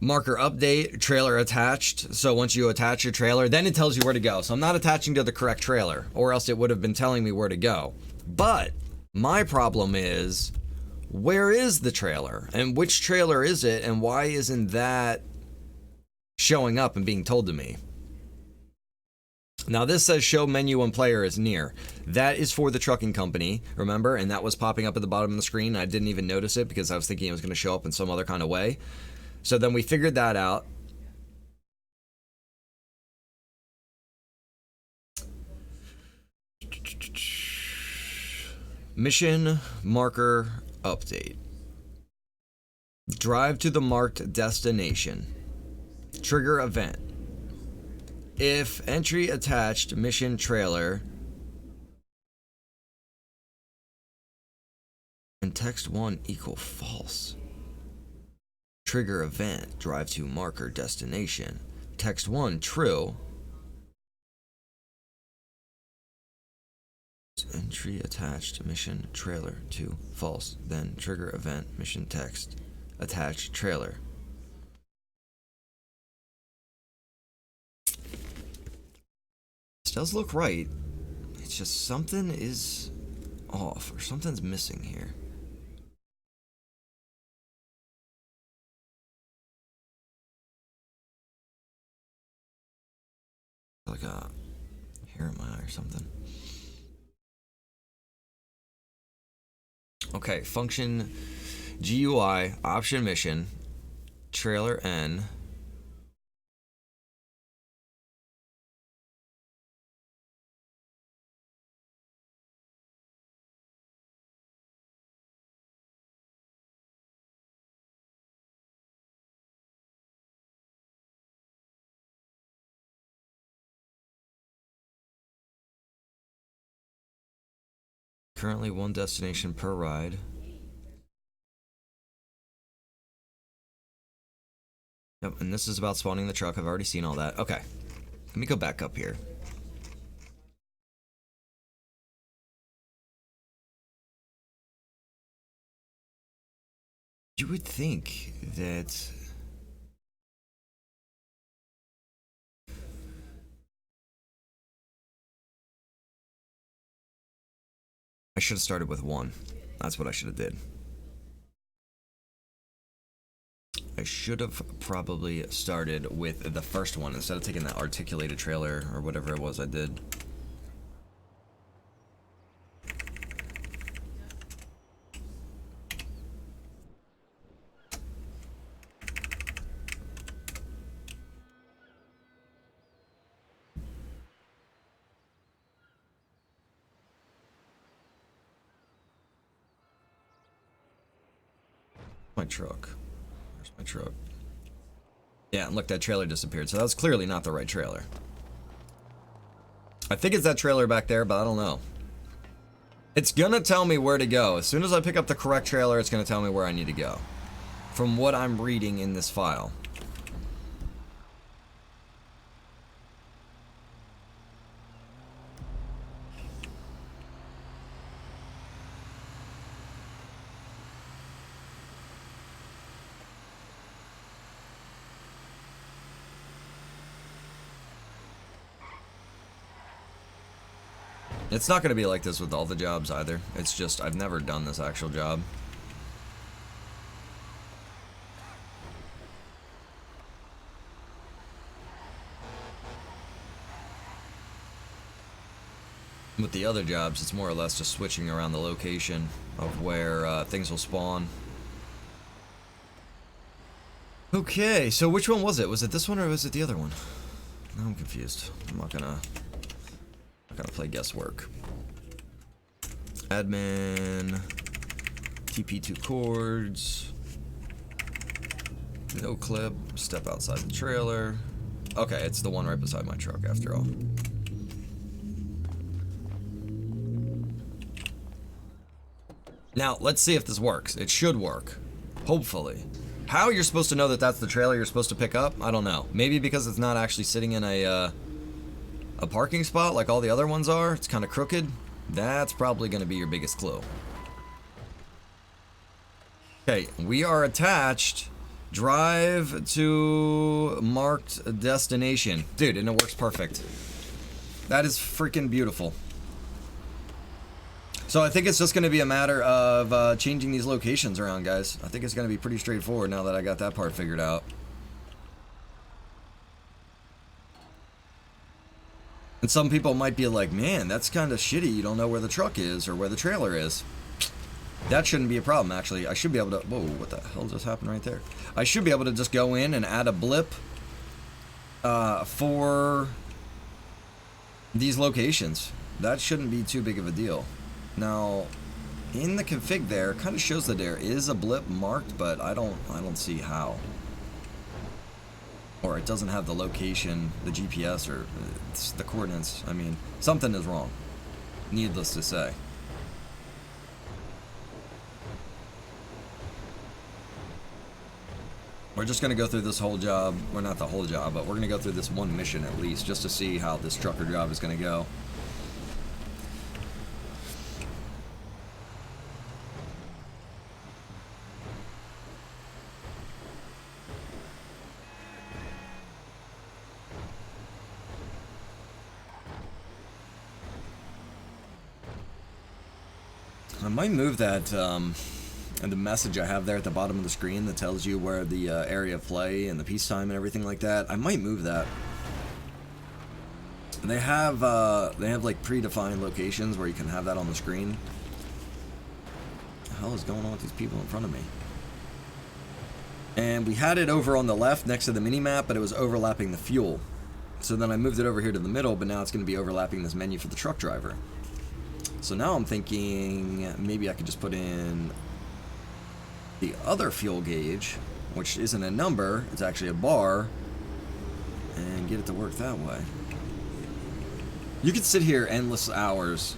marker update, trailer attached. So once you attach your trailer, then it tells you where to go. So I'm not attaching to the correct trailer, or else it would have been telling me where to go. But my problem is, where is the trailer? And which trailer is it? And why isn't that showing up and being told to me? Now this says show menu when player is near. That is for the trucking company, remember? And that was popping up at the bottom of the screen. I didn't even notice it because I was thinking it was going to show up in some other kind of way. So then we figured that out. Mission marker update. Drive to the marked destination. Trigger event. If entry attached mission trailer and text 1 equal false. Trigger event. Drive to marker destination. Text 1 true. Entry attached mission trailer to false. Then trigger event mission text attached trailer. This does look right. It's just something is off or something's missing here. Like a hair in my eye or something. Okay, function GUI option mission trailer N. Currently one destination per ride. Yep, and this is about spawning the truck. I've already seen all that. Okay, let me go back up here. You would think that I should have started with 1. That's what I should have did. I should have probably started with the first one instead of taking that articulated trailer or whatever it was I did. My truck. Where's my truck? Yeah, and look, that trailer disappeared. So that's clearly not the right trailer. I think it's that trailer back there, but I don't know. It's gonna tell me where to go. As soon as I pick up the correct trailer, it's gonna tell me where I need to go. From what I'm reading in this file. It's not going to be like this with all the jobs either. It's just, I've never done this actual job. With the other jobs, it's more or less just switching around the location of where things will spawn. Okay, so which one was it? Was it this one or was it the other one? Now I'm confused. I'm not gonna play guesswork. Admin, TP2 chords, no clip, step outside the trailer. Okay, it's the one right beside my truck after all. Now, let's see if this works. It should work. Hopefully. How you're supposed to know that that's the trailer you're supposed to pick up, I don't know. Maybe because it's not actually sitting in a parking spot like all the other ones are. It's kind of crooked. That's probably going to be your biggest clue. Okay, we are attached. Drive to marked destination. Dude, and it works perfect. That is freaking beautiful. So I think it's just going to be a matter of changing these locations around, guys. I think it's going to be pretty straightforward now that I got that part figured out. And some people might be like, man, that's kind of shitty. You don't know where the truck is or where the trailer is. That shouldn't be a problem, actually. I should be able to... Whoa, what the hell just happened right there? I should be able to just go in and add a blip for these locations. That shouldn't be too big of a deal. Now, in the config there, it kind of shows that there is a blip marked, but I don't see how. Or it doesn't have the location, the GPS, or it's the coordinates. I mean, something is wrong. Needless to say. We're just going to go through this whole job, or not the whole job, but we're going to go through this one mission at least, just to see how this trucker job is going to go. I might move that, and the message I have there at the bottom of the screen that tells you where the area of play and the peacetime and everything like that. I might move that. They have like predefined locations where you can have that on the screen. What the hell is going on with these people in front of me? And we had it over on the left next to the mini-map, but it was overlapping the fuel. So then I moved it over here to the middle, but now it's going to be overlapping this menu for the truck driver. So now I'm thinking maybe I could just put in the other fuel gauge, which isn't a number, it's actually a bar, and get it to work that way. You could sit here endless hours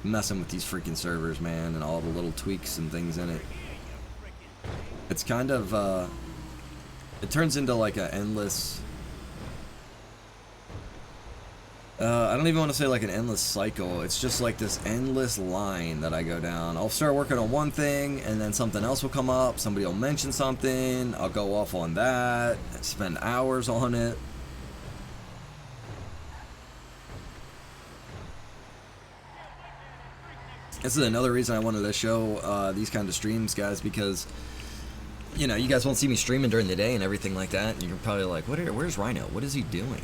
messing with these freaking servers, man, and all the little tweaks and things in it. It's kind of, it turns into like an endless... I don't even want to say like an endless cycle. It's just like this endless line that I go down. I'll start working on one thing, and then something else will come up. Somebody will mention something. I'll go off on that. Spend hours on it. This is another reason I wanted to show these kind of streams, guys, because, you know, you guys won't see me streaming during the day and everything like that. And you're probably like, where's Rhino? What is he doing?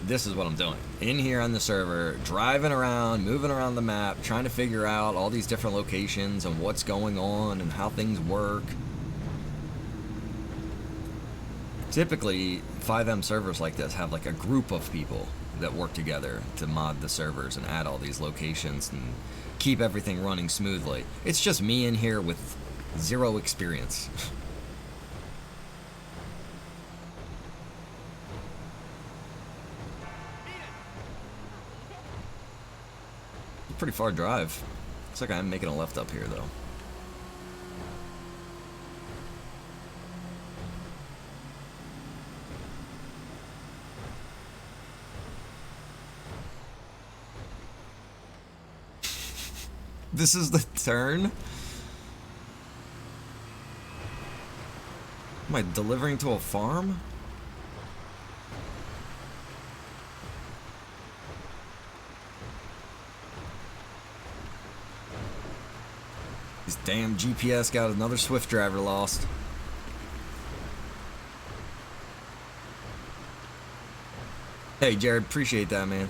This is what I'm doing. In here on the server, driving around, moving around the map, trying to figure out all these different locations and what's going on and how things work. Typically, FiveM servers like this have like a group of people that work together to mod the servers and add all these locations and keep everything running smoothly. It's just me in here with zero experience. Pretty far drive. Looks like I'm making a left up here though. This is the turn? Am I delivering to a farm? This damn GPS got another Swift driver lost. Hey, Jared, appreciate that, man.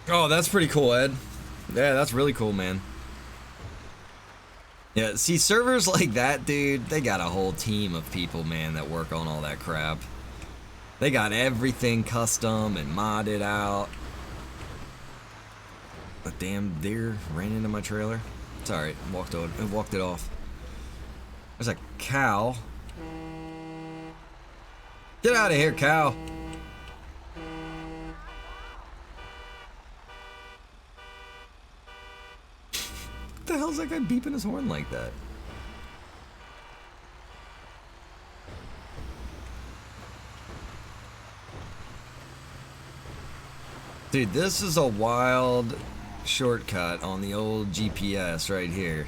Oh, that's pretty cool, Ed. Yeah, that's really cool, man. Yeah, see, servers like that, dude, they got a whole team of people, man, that work on all that crap. They got everything custom and modded out. A damn deer ran into my trailer. It's alright, walked it off. There's a cow. Get out of here, cow. What the hell's that guy beeping his horn like that? Dude, this is a wild shortcut on the old GPS right here.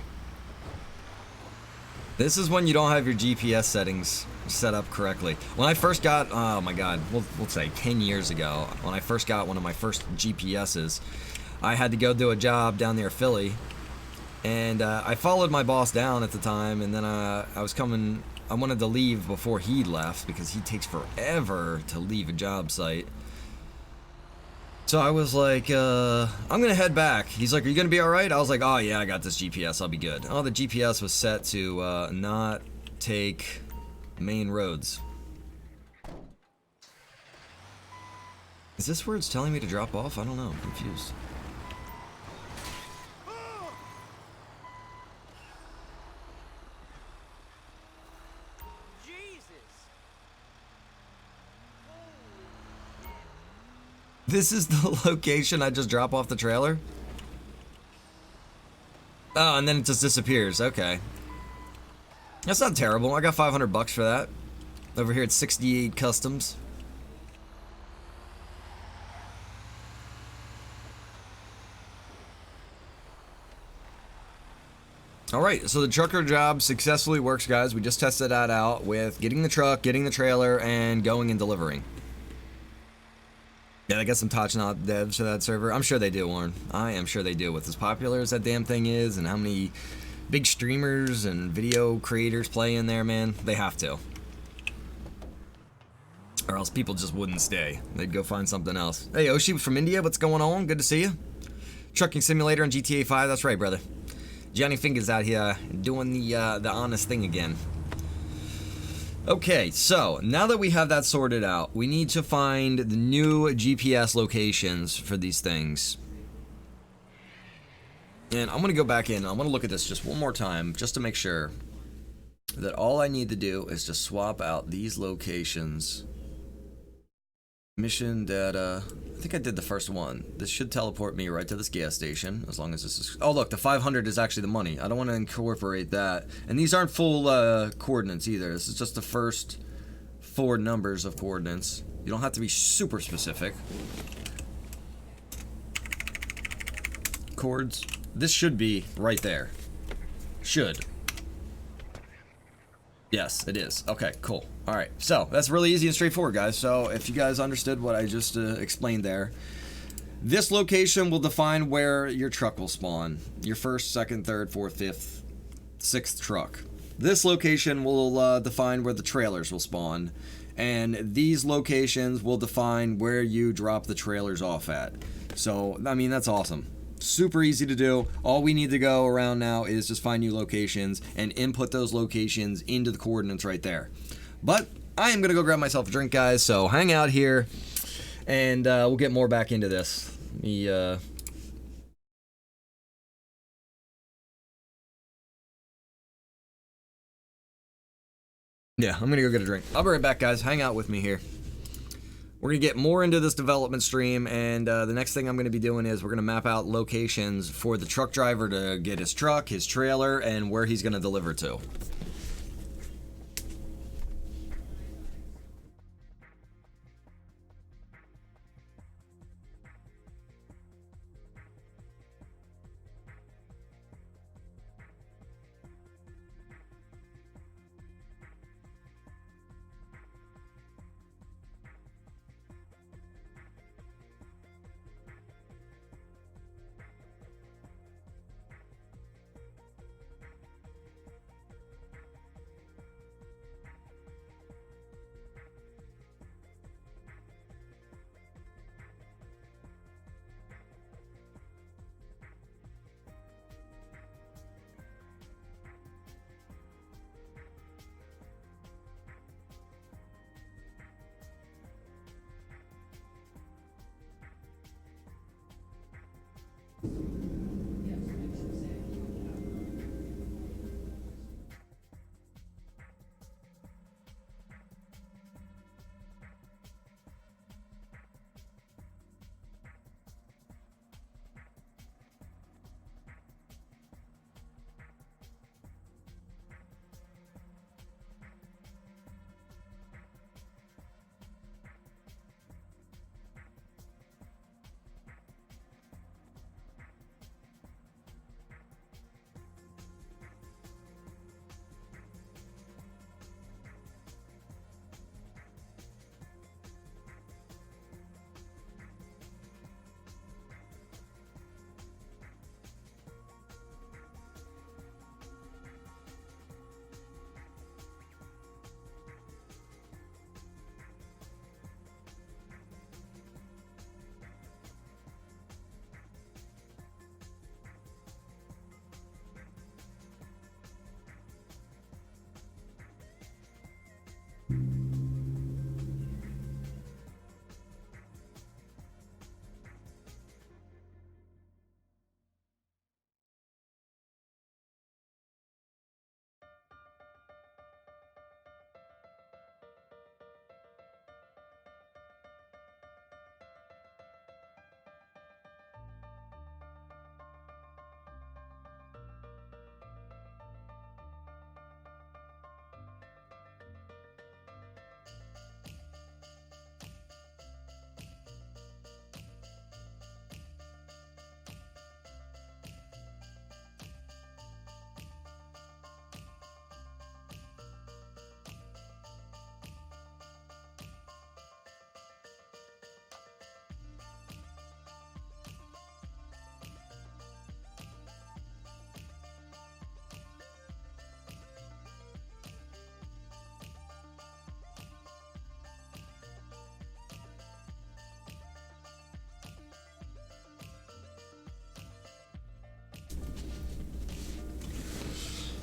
This is when you don't have your GPS settings set up correctly. When I first got, oh my god, we'll say 10 years ago, when I first got one of my first GPSs, I had to go do a job down near Philly, and I followed my boss down at the time, and then I wanted to leave before he left because he takes forever to leave a job site. So I was like, I'm gonna head back. He's like, are you gonna be alright? I was like, oh yeah, I got this GPS, I'll be good. Oh, the GPS was set to not take main roads. Is this where it's telling me to drop off? I don't know, I'm confused. This is the location I just drop off the trailer? Oh, and then it just disappears. Okay. That's not terrible. I got 500 bucks for that. Over here at 68 Customs. Alright, so the trucker job successfully works, guys. We just tested that out with getting the truck, getting the trailer, and going and delivering. Yeah, they got some top-notch devs for that server. I'm sure they do, Warren. I am sure they do. With as popular as that damn thing is, and how many big streamers and video creators play in there, man, they have to. Or else people just wouldn't stay. They'd go find something else. Hey, Oshi from India, what's going on? Good to see you. Trucking Simulator on GTA 5, that's right, brother. Johnny Fingers out here doing the honest thing again. Okay, so now that we have that sorted out, we need to find the new GPS locations for these things. And I'm going to go back in. I'm going to look at this just one more time just to make sure that all I need to do is just swap out these locations. Mission data. I think I did the first one. This should teleport me right to this gas station, as long as this is... Oh, look, the 500 is actually the money. I don't want to incorporate that. And these aren't full coordinates either. This is just the first 4 numbers of coordinates. You don't have to be super specific. Chords. This should be right there. Should. Yes, it is. Okay, cool. Alright, so that's really easy and straightforward, guys. So if you guys understood what I just explained there, this location will define where your truck will spawn. Your first, second, third, fourth, fifth, sixth truck. This location will define where the trailers will spawn. And these locations will define where you drop the trailers off at. So, I mean, that's awesome. Super easy to do. All we need to go around now is just find new locations and input those locations into the coordinates right there. But I am going to go grab myself a drink, guys, so hang out here and we'll get more back into this. Yeah, I'm going to go get a drink. I'll be right back, guys. Hang out with me here. We're going to get more into this development stream, and the next thing I'm going to be doing is we're going to map out locations for the truck driver to get his truck, his trailer, and where he's going to deliver to.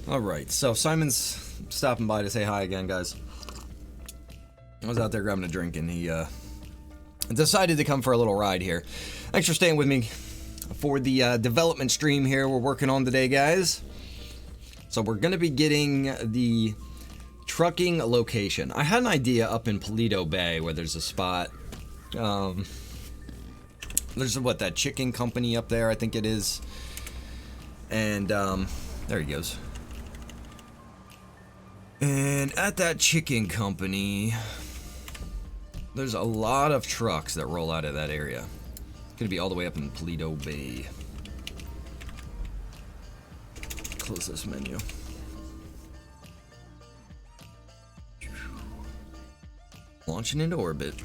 All right, so Simon's stopping by to say hi again, guys. I was out there grabbing a drink, and he decided to come for a little ride here. Thanks for staying with me for the development stream here we're working on today, guys. So we're going to be getting the trucking location. I had an idea up in Paleto Bay where there's a spot. There's what, that chicken company up there, I think it is. And there he goes. And at that chicken company, there's a lot of trucks that roll out of that area. It's gonna be all the way up in Paleto Bay. Close this menu. Launching into orbit.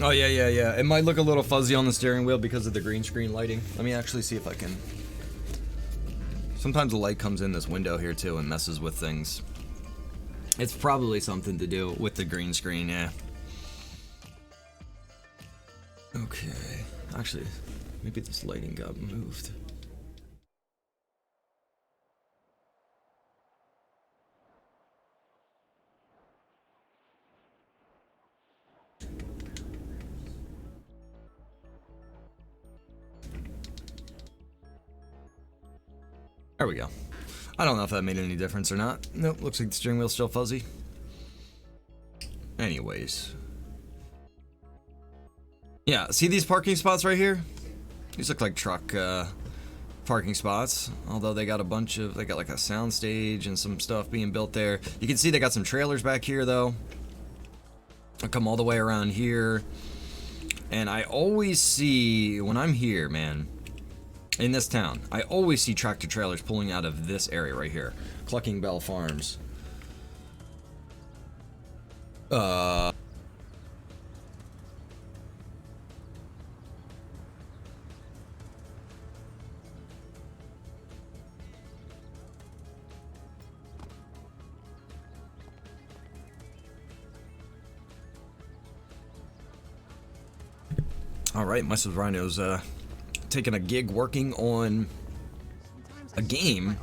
Oh, yeah. It might look a little fuzzy on the steering wheel because of the green screen lighting. Let me actually see if I can... Sometimes the light comes in this window here, too, and messes with things. It's probably something to do with the green screen, yeah. Okay. Actually, maybe this lighting got moved. There we go. I don't know if that made any difference or not. Nope, looks like the steering wheel's still fuzzy. Anyways. Yeah, see these parking spots right here? These look like truck parking spots. Although they got a bunch of, they got like a sound stage and some stuff being built there. You can see they got some trailers back here though. I come all the way around here. And I always see, when I'm here, man, in this town, I always see tractor trailers pulling out of this area right here. Clucking Bell Farms. Alright, myself Rhino's taking a gig working on a game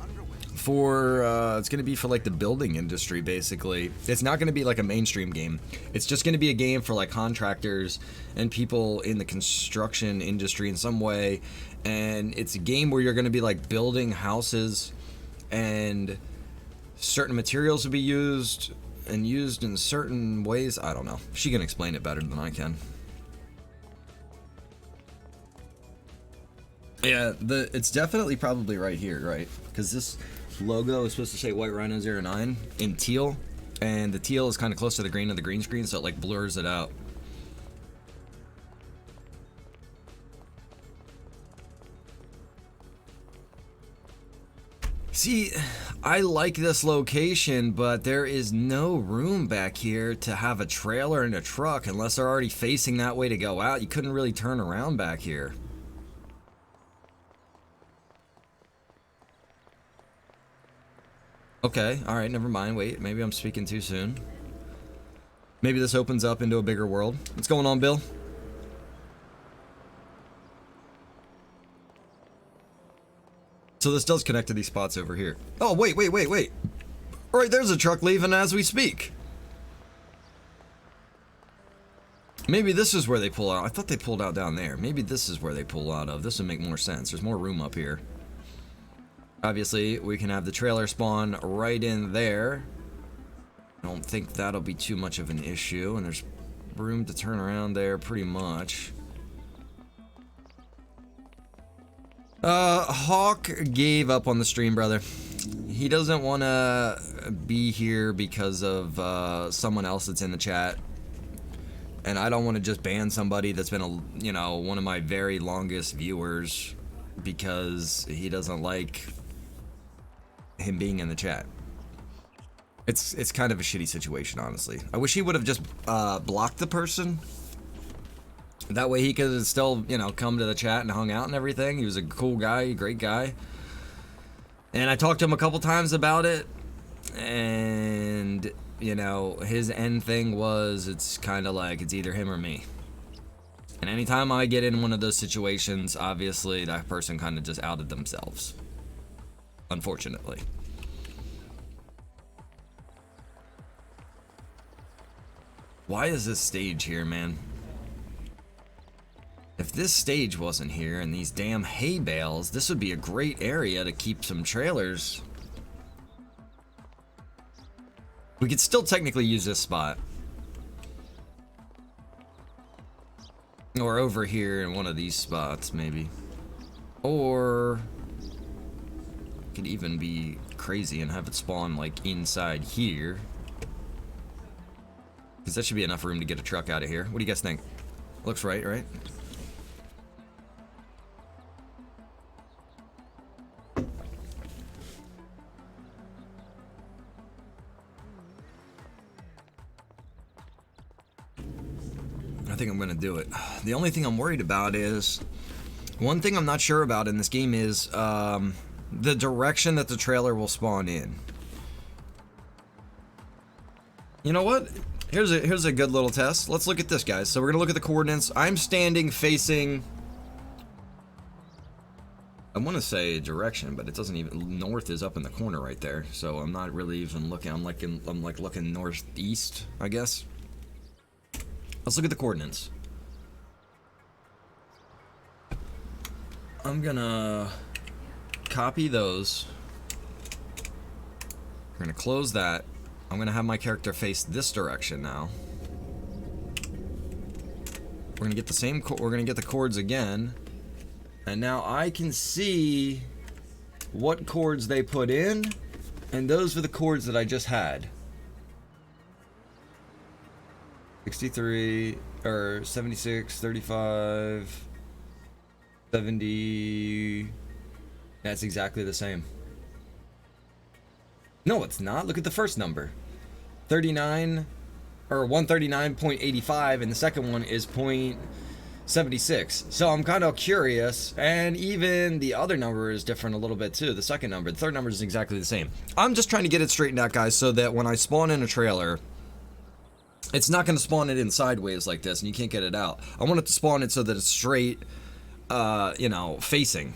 for it's gonna be for like the building industry. Basically, it's not gonna be like a mainstream game. It's just gonna be a game for like contractors and people in the construction industry in some way. And it's a game where you're gonna be like building houses, and certain materials will be used and used in certain ways. I don't know, she can explain it better than I can. Yeah, it's definitely probably right here, right? Because this logo is supposed to say White Rhino 09 in teal, and the teal is kind of close to the green of the green screen, so it like blurs it out. See, I like this location, but there is no room back here to have a trailer and a truck unless they're already facing that way to go out. You couldn't really turn around back here. Okay, alright, never mind. Wait, maybe I'm speaking too soon. Maybe this opens up into a bigger world. What's going on, Bill? So this does connect to these spots over here. Oh, wait. Alright, there's a truck leaving as we speak. Maybe this is where they pull out. I thought they pulled out down there. Maybe this is where they pull out of. This would make more sense. There's more room up here. Obviously, we can have the trailer spawn right in there. I don't think that'll be too much of an issue, and there's room to turn around there pretty much. Hawk gave up on the stream, brother. He doesn't want to be here because of someone else that's in the chat. And I don't want to just ban somebody that's been, you know, one of my very longest viewers because he doesn't like him being in the chat. It's kind of a shitty situation, honestly. I wish he would have just blocked the person That way he could still, you know, come to the chat and hung out and everything. He was a cool guy, great guy. And I talked to him a couple times about it. And, you know, his end thing was, it's kind of like, it's either him or me. And anytime I get in one of those situations, obviously that person kind of just outed themselves. Unfortunately. Why is this stage here, man? If this stage wasn't here and these damn hay bales, this would be a great area to keep some trailers. We could still technically use this spot. Or over here in one of these spots, maybe. Or could even be crazy and have it spawn like inside here. Because that should be enough room to get a truck out of here. What do you guys think? Looks right, right? I think I'm gonna do it. The only thing I'm worried about is, one thing I'm not sure about in this game is the direction that the trailer will spawn in. You know what? Here's a good little test. Let's look at this, guys. So we're gonna look at the coordinates. I'm standing facing, I want to say direction, but it doesn't even, north is up in the corner right there. So I'm not really even looking. I'm like looking northeast, I guess. Let's look at the coordinates. I'm gonna copy those. We're gonna close that. I'm gonna have my character face this direction now. We're gonna get the same. We're gonna get the chords again, and now I can see what chords they put in, and those are the chords that I just had. 63 or 76, 35, 70. That's exactly the same. No, it's not. Look at the first number. 39 or 139.85, and the second one is 0.76. So I'm kind of curious, and even the other number is different a little bit too. The second number, the third number is exactly the same. I'm just trying to get it straightened out, guys, so that when I spawn in a trailer, it's not going to spawn it in sideways like this, and you can't get it out. I want it to spawn it so that it's straight, you know, facing.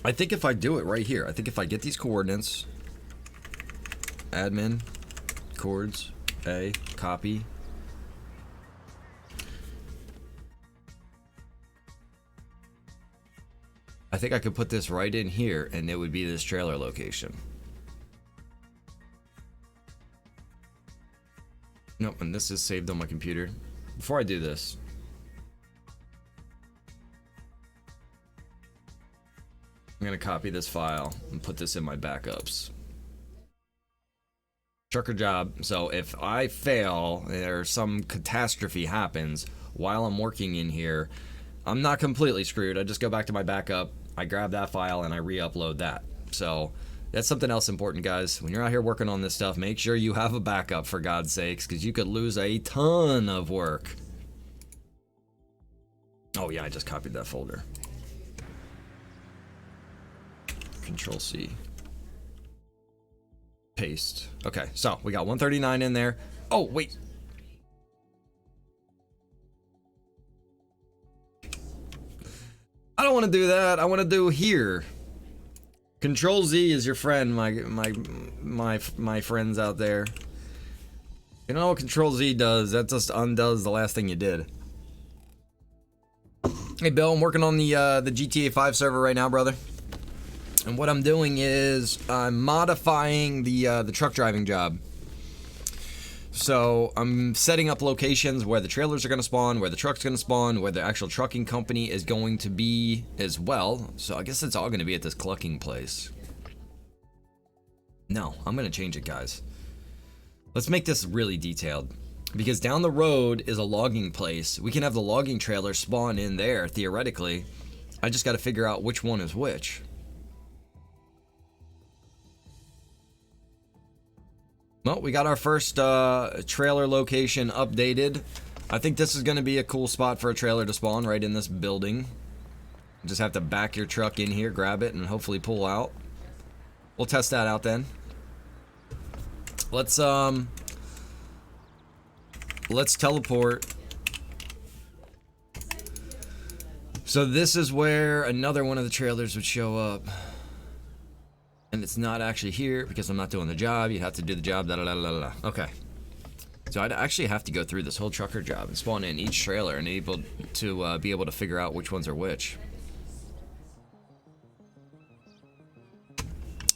I think if I do it right here, I think if I get these coordinates, admin, chords, A, copy. I think I could put this right in here, and it would be this trailer location. Nope, and this is saved on my computer. Before I do this, I'm gonna copy this file and put this in my backups. Trucker job. So if I fail or some catastrophe happens while I'm working in here, I'm not completely screwed. I just go back to my backup, I grab that file, and I re-upload that. So that's something else important, guys. When you're out here working on this stuff, make sure you have a backup, for God's sakes, because you could lose a ton of work. Oh yeah, I just copied that folder. Control C. Paste. Okay, so we got 139 in there. Oh, wait. I don't want to do that. I want to do here. Control Z is your friend, my friends out there. You know what Control Z does? That just undoes the last thing you did. Hey Bill, I'm working on the GTA 5 server right now, brother. And what I'm doing is I'm modifying the truck driving job. So I'm setting up locations where the trailers are going to spawn, where the truck's going to spawn, where the actual trucking company is going to be as well. So I guess it's all going to be at this clucking place. No, I'm going to change it, guys. Let's make this really detailed. Because down the road is a logging place. We can have the logging trailer spawn in there, theoretically. I just got to figure out which one is which. Well, we got our first trailer location updated. I think this is going to be a cool spot for a trailer to spawn, right in this building. You just have to back your truck in here, grab it, and hopefully pull out. We'll test that out then. Let's teleport. So this is where another one of the trailers would show up. And it's not actually here because I'm not doing the job. You have to do the job. Okay. So I'd actually have to go through this whole trucker job and spawn in each trailer and be able to figure out which ones are which.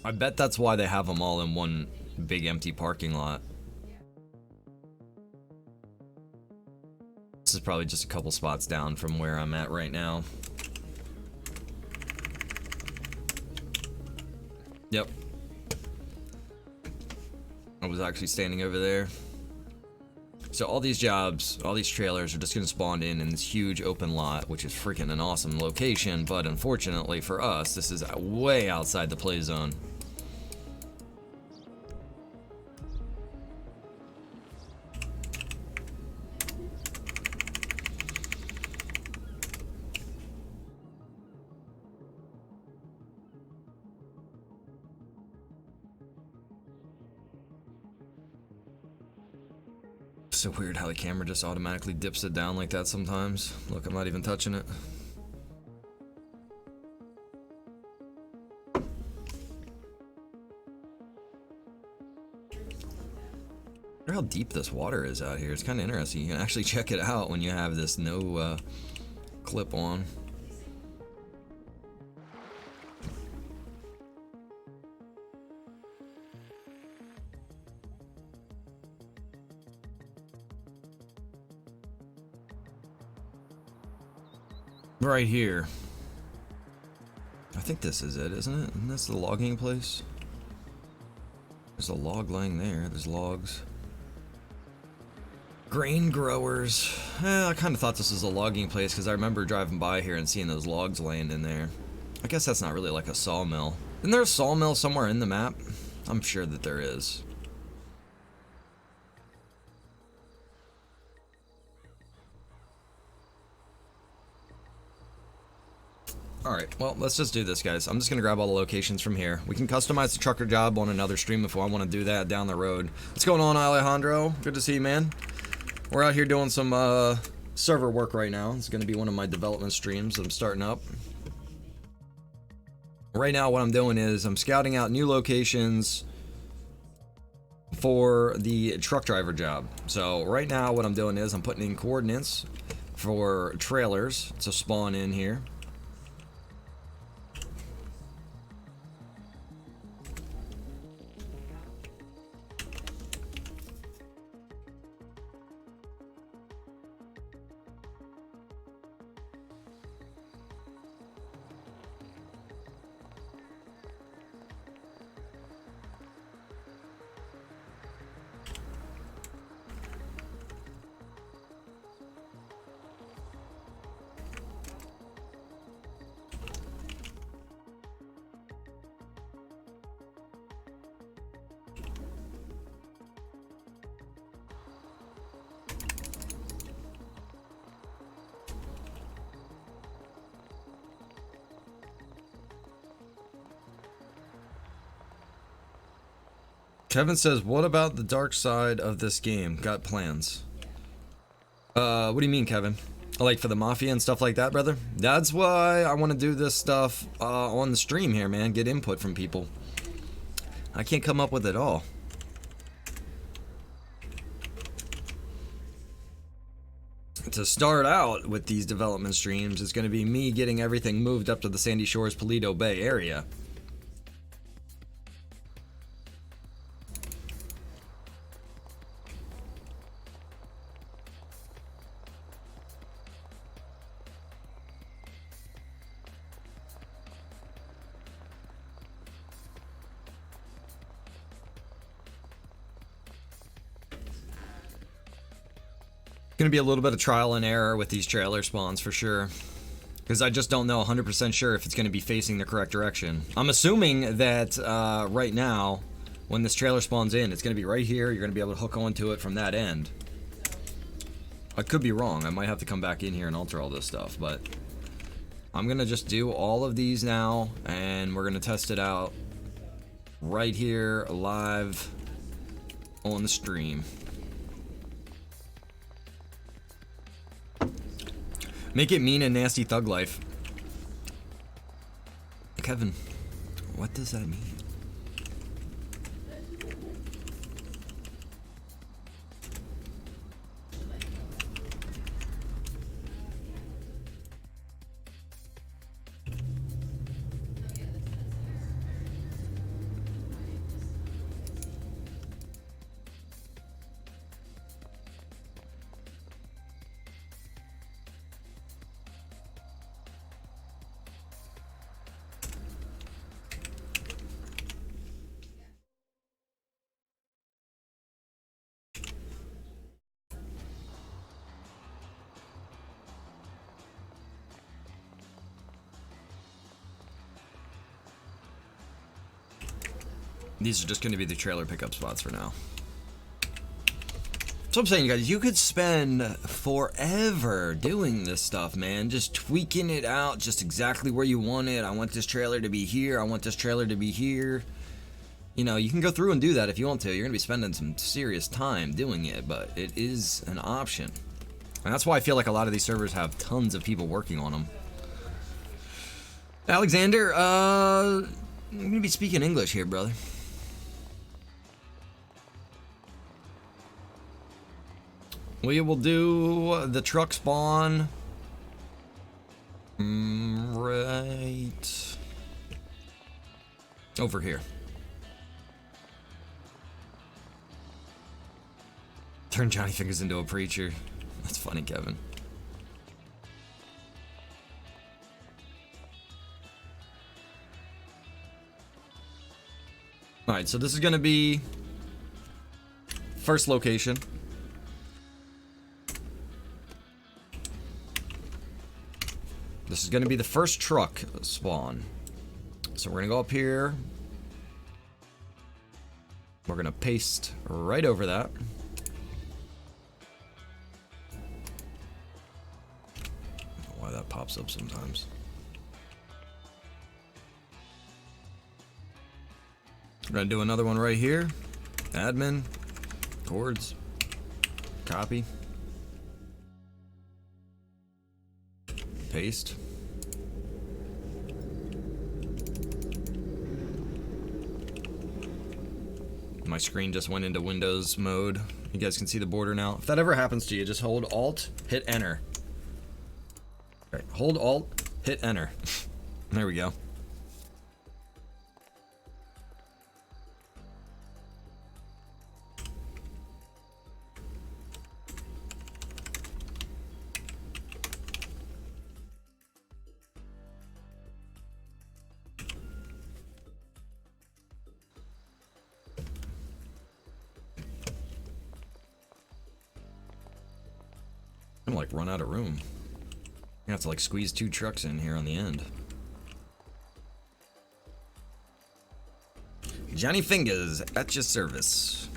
I bet that's why they have them all in one big empty parking lot. This is probably just a couple spots down from where I'm at right now. Yep. I was actually standing over there. So all these jobs, all these trailers are just going to spawn in this huge open lot, which is freaking an awesome location, but unfortunately for us, this is way outside the play zone. So weird how the camera just automatically dips it down like that sometimes. Look, I'm not even touching it. I wonder how deep this water is out here. It's kind of interesting. You can actually check it out when you have this no clip on. Right here. I think this is it, isn't it? Isn't this the logging place? There's a log laying there. There's logs. Grain growers. I kind of thought this was a logging place because I remember driving by here and seeing those logs laying in there. I guess that's not really like a sawmill. Isn't there a sawmill somewhere in the map? I'm sure that there is. Alright, well, let's just do this, guys. I'm just going to grab all the locations from here. We can customize the trucker job on another stream if I want to do that down the road. What's going on, Alejandro? Good to see you, man. We're out here doing some server work right now. It's going to be one of my development streams that I'm starting up. Right now, what I'm doing is I'm scouting out new locations for the truck driver job. So right now, what I'm doing is I'm putting in coordinates for trailers to spawn in here. Kevin says, what about the dark side of this game? Got plans? What do you mean, Kevin? Like for the Mafia and stuff like that, brother? That's why I want to do this stuff on the stream here, man. Get input from people. I can't come up with it all. To start out with these development streams, it's going to be me getting everything moved up to the Sandy Shores, Paleto Bay area. Gonna be a little bit of trial and error with these trailer spawns for sure, because I just don't know 100% sure if it's going to be facing the correct direction. I'm assuming that right now when this trailer spawns in, it's going to be right here. You're going to be able to hook onto it from that end. I could be wrong. I might have to come back in here and alter all this stuff, but I'm going to just do all of these now, and we're going to test it out right here live on the stream. Make it mean and nasty thug life. Kevin, what does that mean? These are just going to be the trailer pickup spots for now. So I'm saying, you guys, you could spend forever doing this stuff, man. Just tweaking it out just exactly where you want it. I want this trailer to be here. I want this trailer to be here. You know, you can go through and do that if you want to. You're going to be spending some serious time doing it, but it is an option. And that's why I feel like a lot of these servers have tons of people working on them. Alexander, I'm going to be speaking English here, brother. We will do the truck spawn right over here. Turn Johnny Fingers into a preacher. That's funny, Kevin. Alright, so this is going to be first location. This is going to be the first truck spawn. So we're going to go up here. We're going to paste right over that. I don't know why that pops up sometimes. We're going to do another one right here. Admin. Chords. Copy. Paste. My screen just went into Windows mode. You guys can see the border now. If that ever happens to you, just hold Alt, hit Enter. All right, hold Alt, hit Enter. There we go. I'm like run out of room. You have to like squeeze 2 trucks in here on the end. Johnny Fingers at your service.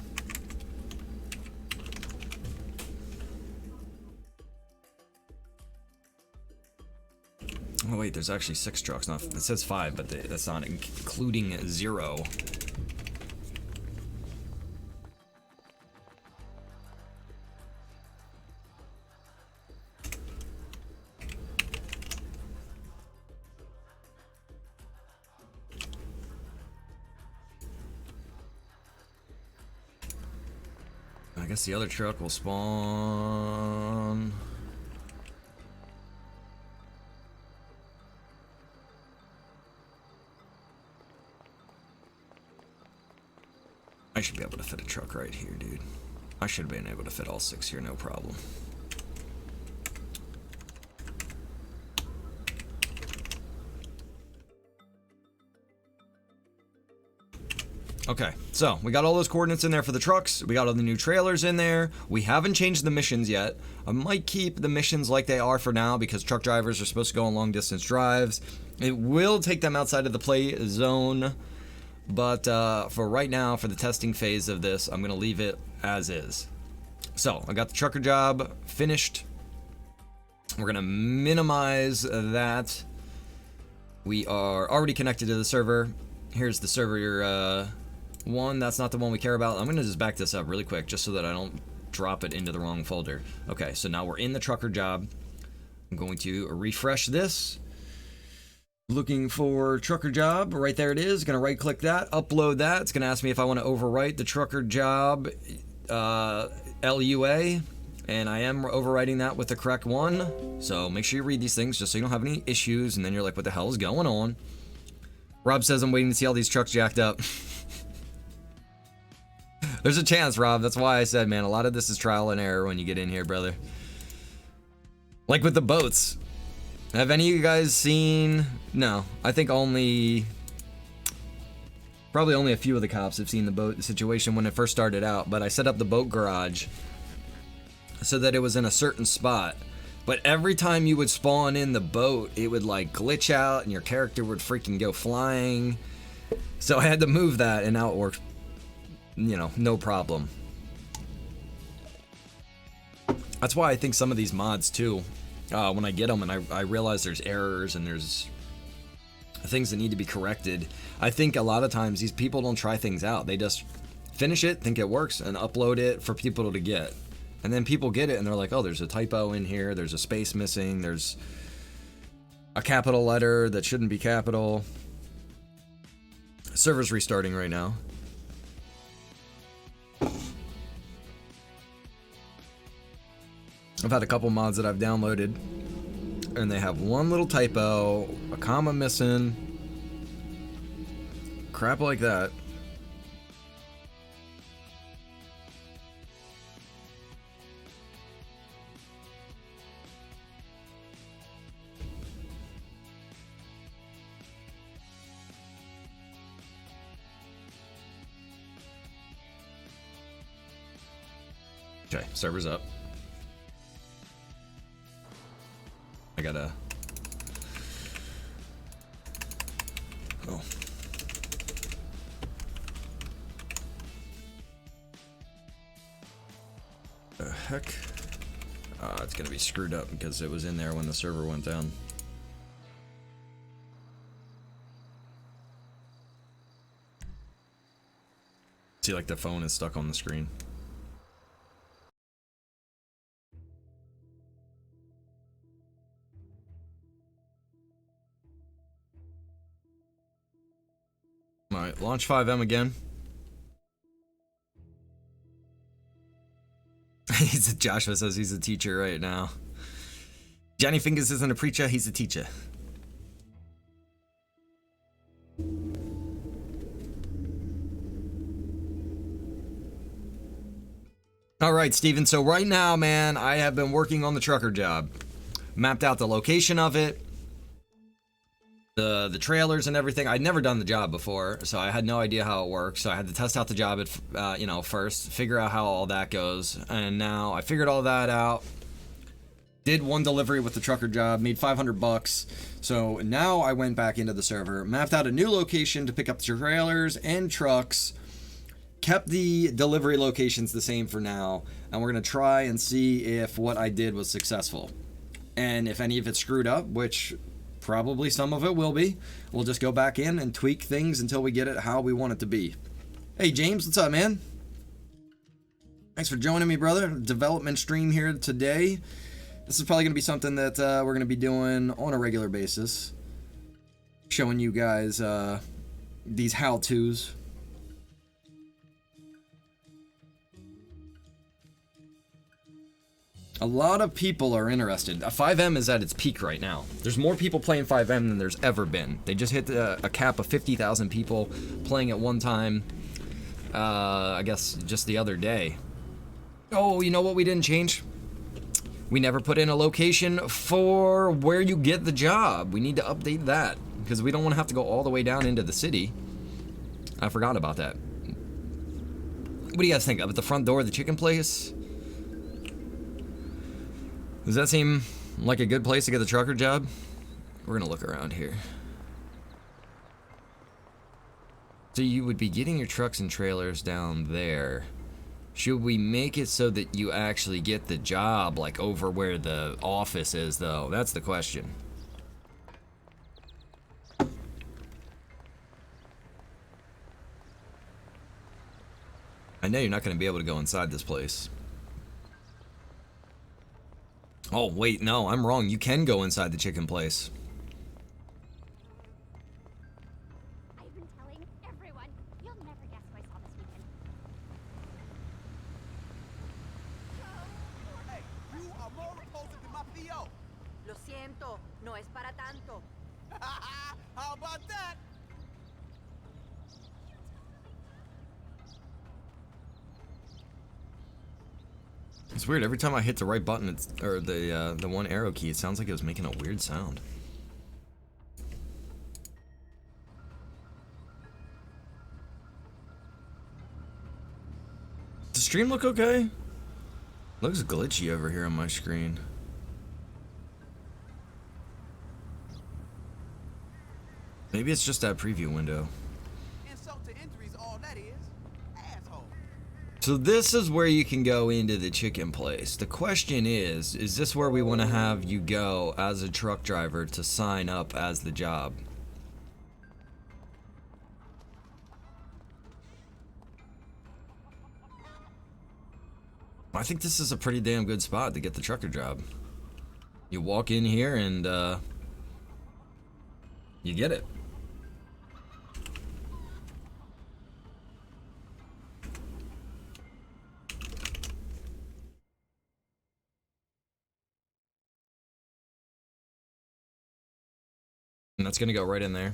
Oh wait, there's actually 6 trucks. Not, it says 5, but that's not including 0. I guess the other truck will spawn. I should be able to fit a truck right here, dude. I should have been able to fit all 6 here, no problem. Okay, so we got all those coordinates in there for the trucks. We got all the new trailers in there. We haven't changed the missions yet. I might keep the missions like they are for now because truck drivers are supposed to go on long distance drives. It will take them outside of the play zone but for right now, for the testing phase of this, I'm gonna leave it as is. So I got the trucker job finished. We're gonna minimize that. We are already connected to the server. Here's the server one. That's not the one we care about. I'm gonna just back this up really quick just so that I don't drop it into the wrong folder. Okay, so now we're in the trucker job. I'm going to refresh this. Looking for trucker job. Right there it is. Gonna right click that, upload that. It's gonna ask me if I want to overwrite the trucker job LUA. And I am overwriting that with the correct one. So make sure you read these things just so you don't have any issues. And then you're like, what the hell is going on? Rob says, I'm waiting to see all these trucks jacked up. There's a chance, Rob. That's why I said, man, a lot of this is trial and error when you get in here, brother. Like with the boats. Have any of you guys seen... No, I think probably only a few of the cops have seen the boat situation when it first started out. But I set up the boat garage so that it was in a certain spot, but every time you would spawn in the boat, it would like glitch out and your character would freaking go flying. So I had to move that, and now it works, you know, no problem. That's why I think some of these mods too, when I get them and I realize there's errors and there's things that need to be corrected, I think a lot of times these people don't try things out. They just finish it, think it works, and upload it for people to get. And then people get it and they're like, oh, there's a typo in here, there's a space missing, there's a capital letter that shouldn't be capital. Server's restarting right now. I've had a couple mods that I've downloaded and they have one little typo, a comma missing, crap like that. Okay, server's up. I gotta... Oh. The heck? It's gonna be screwed up because it was in there when the server went down. See, like the phone is stuck on the screen. Alright, launch FiveM again. Joshua says he's a teacher right now. Johnny Fingers isn't a preacher, he's a teacher. Alright, Steven, so right now, man, I have been working on the trucker job. Mapped out the location of it. The trailers and everything. I'd never done the job before, so I had no idea how it works. So I had to test out the job at, you know, first, figure out how all that goes. And now I figured all that out. Did one delivery with the trucker job, made 500 bucks. So now I went back into the server, mapped out a new location to pick up the trailers and trucks. Kept the delivery locations the same for now, and we're gonna try and see if what I did was successful. And if any of it screwed up, which probably some of it will be, we'll just go back in and tweak things until we get it how we want it to be. Hey James, what's up, man? Thanks for joining me, brother. Development stream here today. This is probably gonna be something that we're gonna be doing on a regular basis, showing you guys these how-tos. A lot of people are interested. FiveM is at its peak right now. There's more people playing FiveM than there's ever been. They just hit a cap of 50,000 people playing at one time, I guess just the other day. Oh, you know what we didn't change? We never put in a location for where you get the job. We need to update that because we don't want to have to go all the way down into the city. I forgot about that. What do you guys think? Up at the front door of the chicken place? Does that seem like a good place to get the trucker job? We're gonna look around here. So you would be getting your trucks and trailers down there. Should we make it so that you actually get the job, like, over where the office is, though? That's the question. I know you're not going to be able to go inside this place. Oh, wait, no, I'm wrong. You can go inside the chicken place. I've been telling everyone. You'll never guess who I saw this weekend. Hey, you are more repulsive than my PO. Lo siento, no es para tanto. How about that? It's weird. Every time I hit the right button, it's, or the one arrow key, it sounds like it was making a weird sound. Does the stream look okay? Looks glitchy over here on my screen. Maybe it's just that preview window. Insult to injury is all that is. Asshole. So this is where you can go into the chicken place. The question is this where we want to have you go as a truck driver to sign up as the job? I think this is a pretty damn good spot to get the trucker job. You walk in here and you get it. And that's gonna go right in there.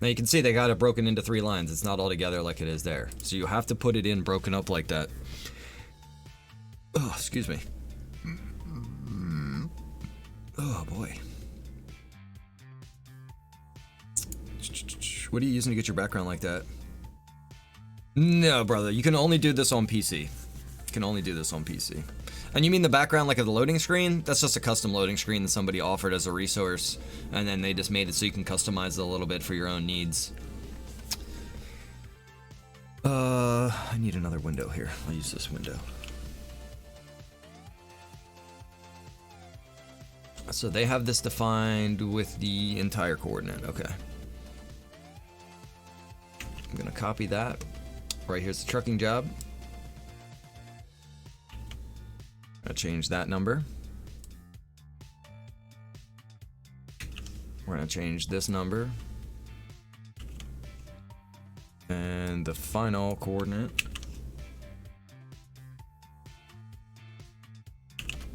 Now you can see they got it broken into 3 lines. It's not all together like it is there. So you have to put it in broken up like that. Oh, excuse me. Oh boy. What are you using to get your background like that? No, brother. You can only do this on PC. You can only do this on PC. And you mean the background like of the loading screen? That's just a custom loading screen that somebody offered as a resource, and then they just made it so you can customize it a little bit for your own needs. I need another window here. I'll use this window. So they have this defined with the entire coordinate. Okay. I'm gonna copy that. Right here's the trucking job. I'll change that number. We're gonna change this number. And the final coordinate.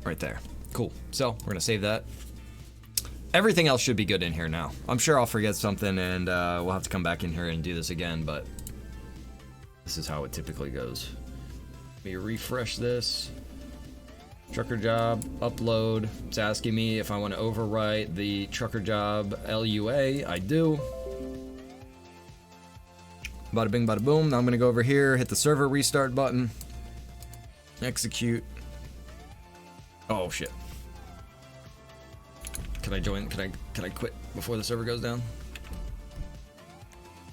Right there. Cool. So we're gonna save that. Everything else should be good in here now. I'm sure I'll forget something and we'll have to come back in here and do this again, but this is how it typically goes. Let me refresh this. Trucker job, upload. It's asking me if I want to overwrite the trucker job LUA. I do. Bada bing, bada boom. Now I'm gonna go over here, hit the server restart button, execute. Oh shit. Can I join? Can I quit before the server goes down?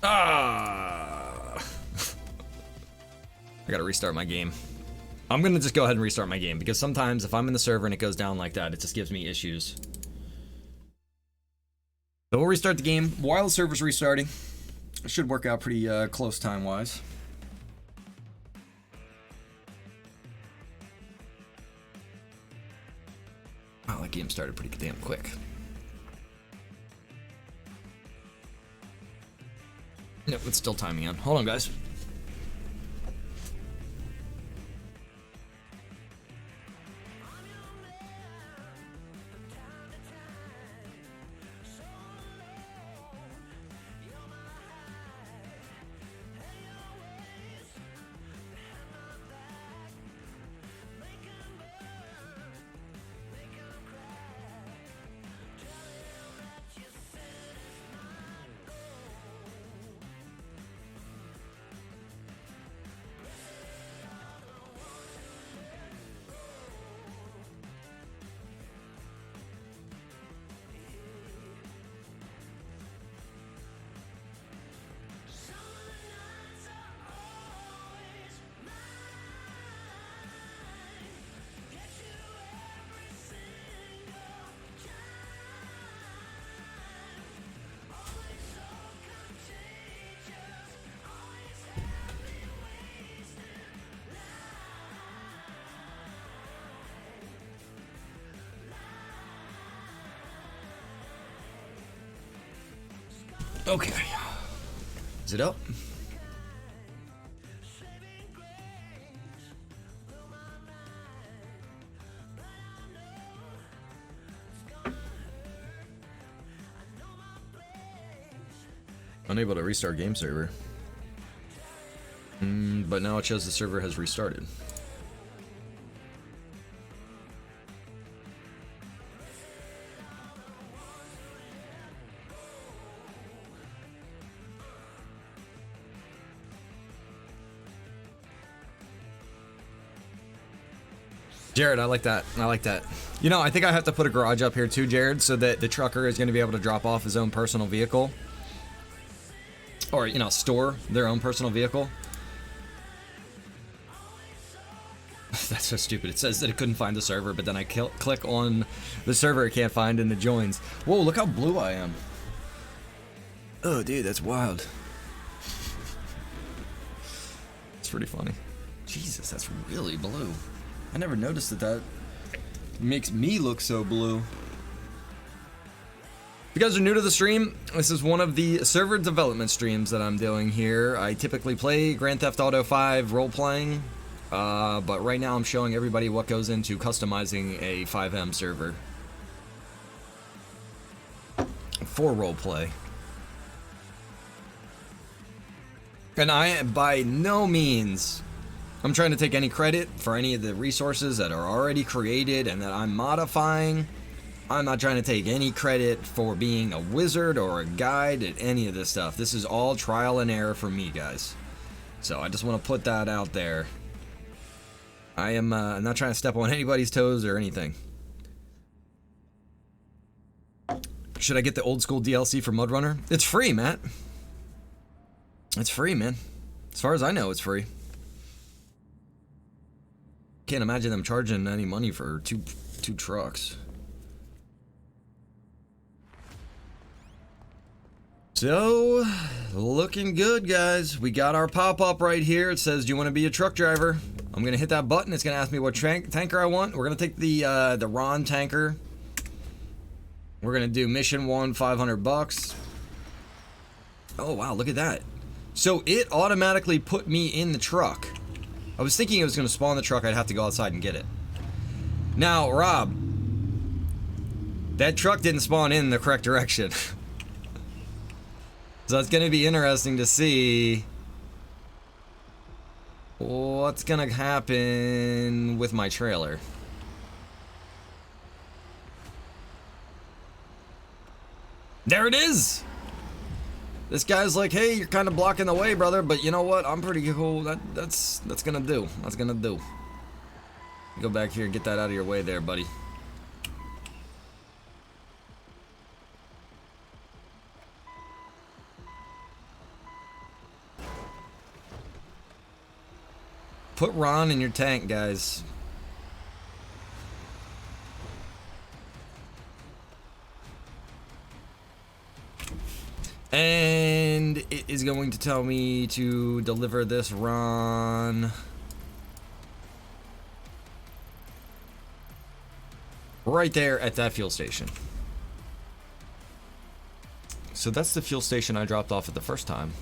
Ah! I gotta restart my game. I'm gonna just go ahead and restart my game because sometimes if I'm in the server and it goes down like that, it just gives me issues. So we'll restart the game while the server's restarting. It should work out pretty close time-wise. Wow, that game started pretty damn quick. Nope, it's still timing on. Hold on, guys. Okay. Is it up? Unable to restart game server. But now it shows the server has restarted. Jared, I like that. I like that. You know, I think I have to put a garage up here too, Jared, so that the trucker is going to be able to drop off his own personal vehicle. Or, you know, store their own personal vehicle. That's so stupid. It says that it couldn't find the server, but then I click on the server it can't find and it joins. Whoa, look how blue I am. Oh, dude, that's wild. It's pretty funny. Jesus, that's really blue. I never noticed that that makes me look so blue. If you guys are new to the stream, this is one of the server development streams that I'm doing here. I typically play Grand Theft Auto 5 role-playing, but right now I'm showing everybody what goes into customizing a FiveM server for role-play. And I, by no means, I'm trying to take any credit for any of the resources that are already created and that I'm modifying. I'm not trying to take any credit for being a wizard or a guide at any of this stuff. This is all trial and error for me, guys. So I just want to put that out there. I am not trying to step on anybody's toes or anything. Should I get the old school DLC for Mudrunner? It's free, Matt. It's free, man. As far as I know, it's free. Can't imagine them charging any money for two trucks. So, looking good, guys. We got our pop-up right here. It says, do you want to be a truck driver? I'm going to hit that button. It's going to ask me what tanker I want. We're going to take the Ron tanker. We're going to do mission 1, $500. Oh, wow, look at that. So, it automatically put me in the truck. I was thinking it was going to spawn the truck. I'd have to go outside and get it. Now, Rob, that truck didn't spawn in the correct direction. So it's going to be interesting to see what's going to happen with my trailer. There it is! This guy's like, hey, you're kind of blocking the way, brother, but you know what? I'm pretty cool. That's gonna do. That's gonna do. Go back here and get that out of your way there, buddy. Put Ron in your tank, guys. And it is going to tell me to deliver this Ron right there at that fuel station. So that's the fuel station I dropped off at the first time.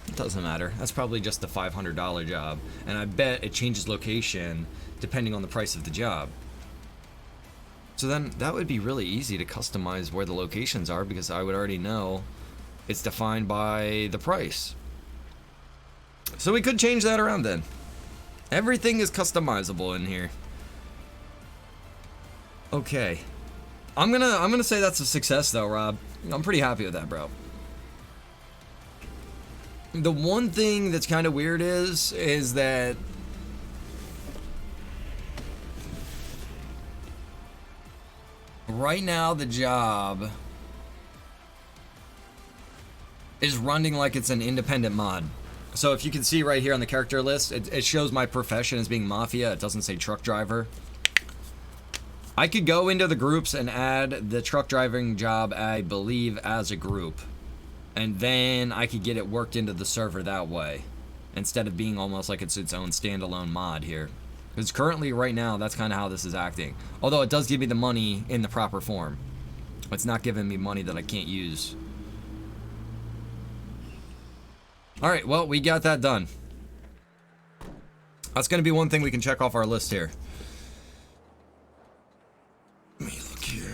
It doesn't matter. That's probably just the $500 job. And I bet it changes location depending on the price of the job. So then that would be really easy to customize where the locations are because I would already know it's defined by the price. So we could change that around then. Everything is customizable in here. Okay. I'm gonna say that's a success though, Rob. I'm pretty happy with that, bro. The one thing that's kind of weird is that right now the job is running like it's an independent mod. So if you can see right here on the character list, it shows my profession as being Mafia. It doesn't say truck driver. I could go into the groups and add the truck driving job, I believe, as a group. And then I could get it worked into the server that way, instead of being almost like it's its own standalone mod here. Because currently, right now, that's kind of how this is acting. Although it does give me the money in the proper form. It's not giving me money that I can't use. All right, well, we got that done. That's going to be one thing we can check off our list here. Let me look here.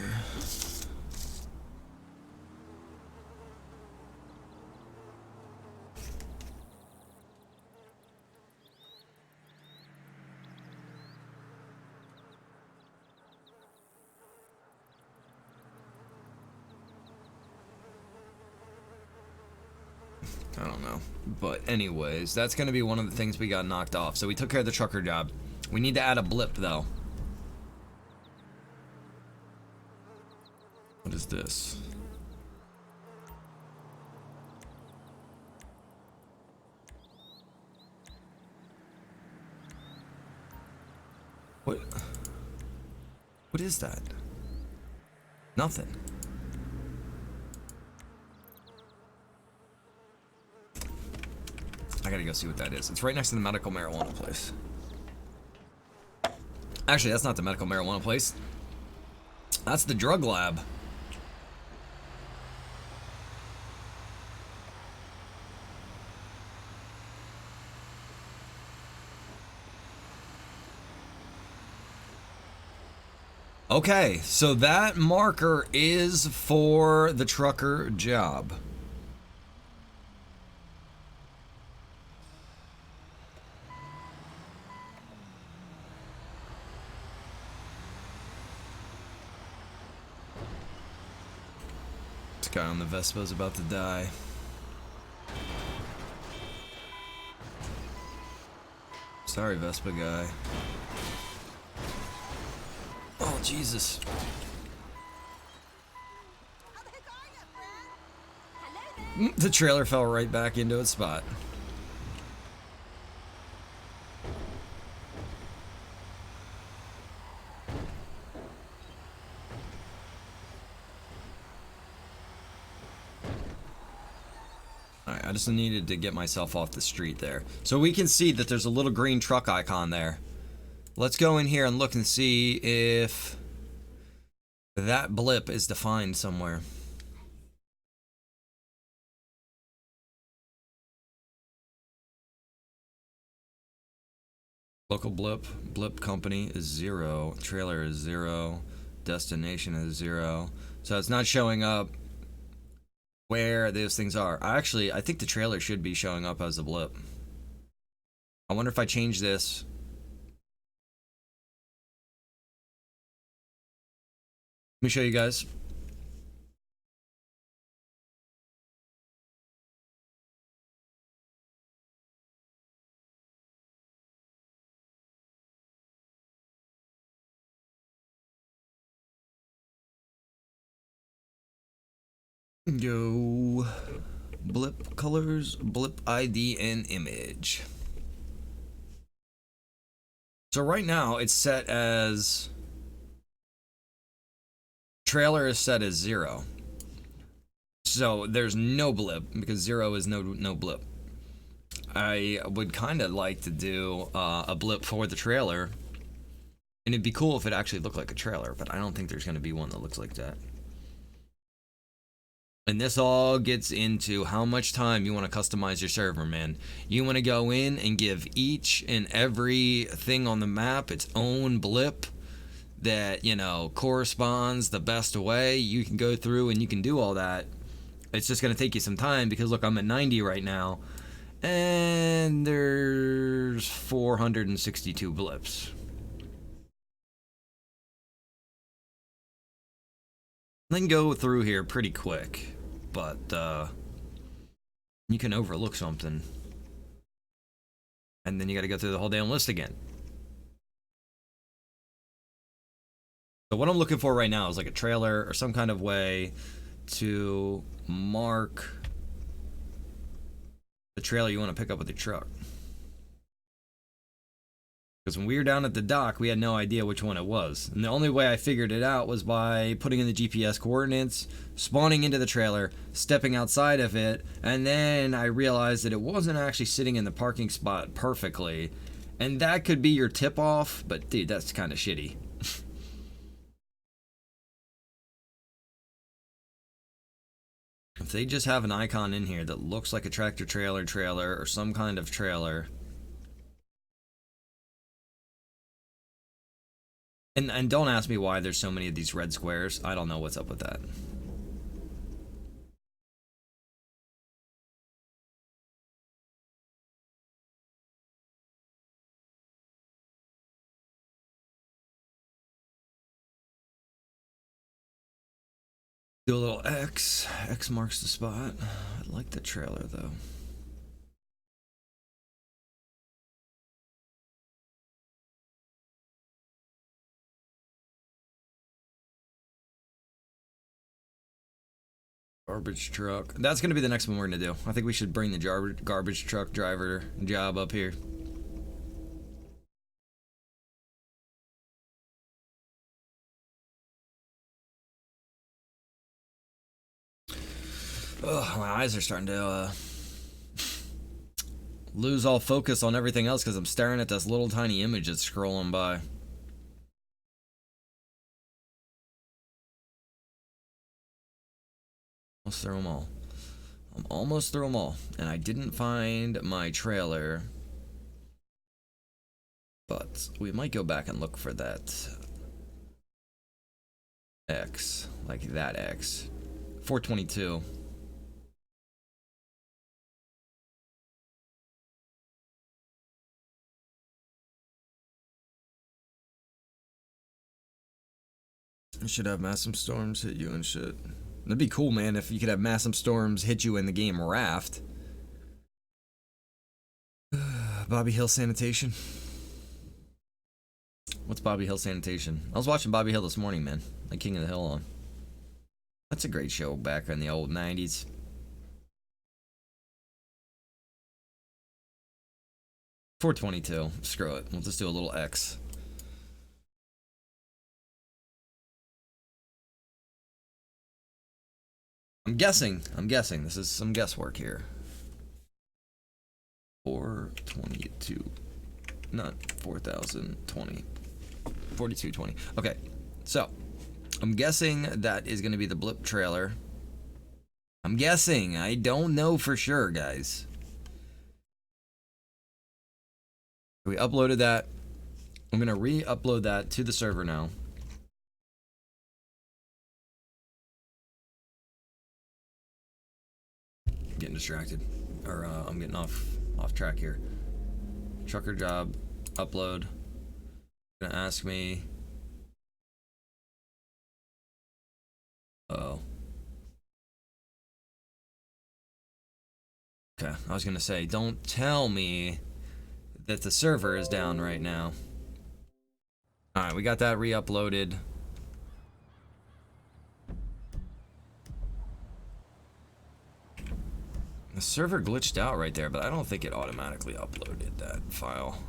I don't know. But anyways, that's going to be one of the things we got knocked off. So we took care of the trucker job. We need to add a blip, though. What is this? What is that? Nothing. I gotta go see what that is. It's right next to the medical marijuana place. Actually, that's not the medical marijuana place. That's the drug lab. Okay, so that marker is for the trucker job. This guy on the Vespa is about to die. Sorry, Vespa guy. Oh, Jesus. How the heck are you, friend? The trailer fell right back into its spot. Alright, I just needed to get myself off the street there. So we can see that there's a little green truck icon there. Let's go in here and look and see if that blip is defined somewhere. Local blip company is 0, trailer is 0, destination is 0. So it's not showing up where those things are. I think the trailer should be showing up as a blip. I wonder if I change this. Let me show you guys. Go blip colors, blip ID and image. So right now it's set as trailer is set as 0. So there's no blip because 0 is no blip. I would kind of like to do a blip for the trailer, and it'd be cool if it actually looked like a trailer, but I don't think there's going to be one that looks like that. And this all gets into how much time you want to customize your server, man. You want to go in and give each and every thing on the map its own blip that, you know, corresponds the best way. You can go through and you can do all that. It's just going to take you some time because, look, I'm at 90 right now, and there's 462 blips. Then go through here pretty quick, but you can overlook something, and then you got to go through the whole damn list again. So what I'm looking for right now is like a trailer or some kind of way to mark the trailer you want to pick up with your truck. Because when we were down at the dock, we had no idea which one it was. And the only way I figured it out was by putting in the GPS coordinates, spawning into the trailer, stepping outside of it, and then I realized that it wasn't actually sitting in the parking spot perfectly. And that could be your tip-off, but dude, that's kind of shitty. if they just have an icon in here that looks like a tractor trailer or some kind of trailer. And don't ask me why there's so many of these red squares. I don't know what's up with that. Do a little X. X marks the spot. I like the trailer though. Garbage truck. That's gonna be the next one we're gonna do. I think we should bring the garbage truck driver job up here. Ugh, my eyes are starting to lose all focus on everything else because I'm staring at this little tiny image that's scrolling by. Almost through them all. I'm almost through them all. And I didn't find my trailer. But we might go back and look for that X. Like that X. 422. You should have massive storms hit you and shit. That'd be cool, man, if you could have massive storms hit you in the game Raft. Bobby Hill Sanitation. What's Bobby Hill Sanitation? I was watching Bobby Hill this morning, man. Like King of the Hill on. That's a great show back in the old 90s. $422. Screw it. We'll just do a little X. I'm guessing. This is some guesswork here. 422. Not 4020. 4220. Okay. So, I'm guessing that is going to be the blip trailer. I'm guessing. I don't know for sure, guys. We uploaded that. I'm going to re-upload that to the server now. Getting distracted, or I'm getting off track here. Trucker job, upload. Gonna ask me. Oh. Okay, I was gonna say, don't tell me that the server is down right now. All right, we got that re-uploaded. The server glitched out right there, but I don't think it automatically uploaded that file.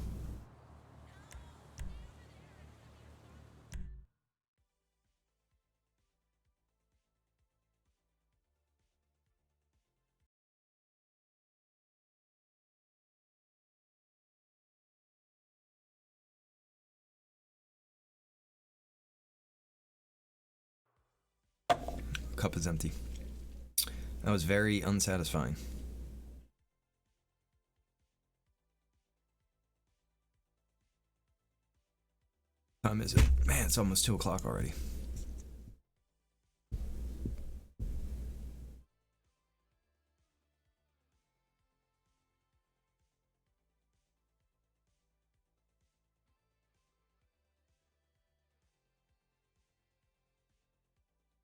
Cup is empty. That was very unsatisfying. Time is it? Man, it's almost 2 o'clock already.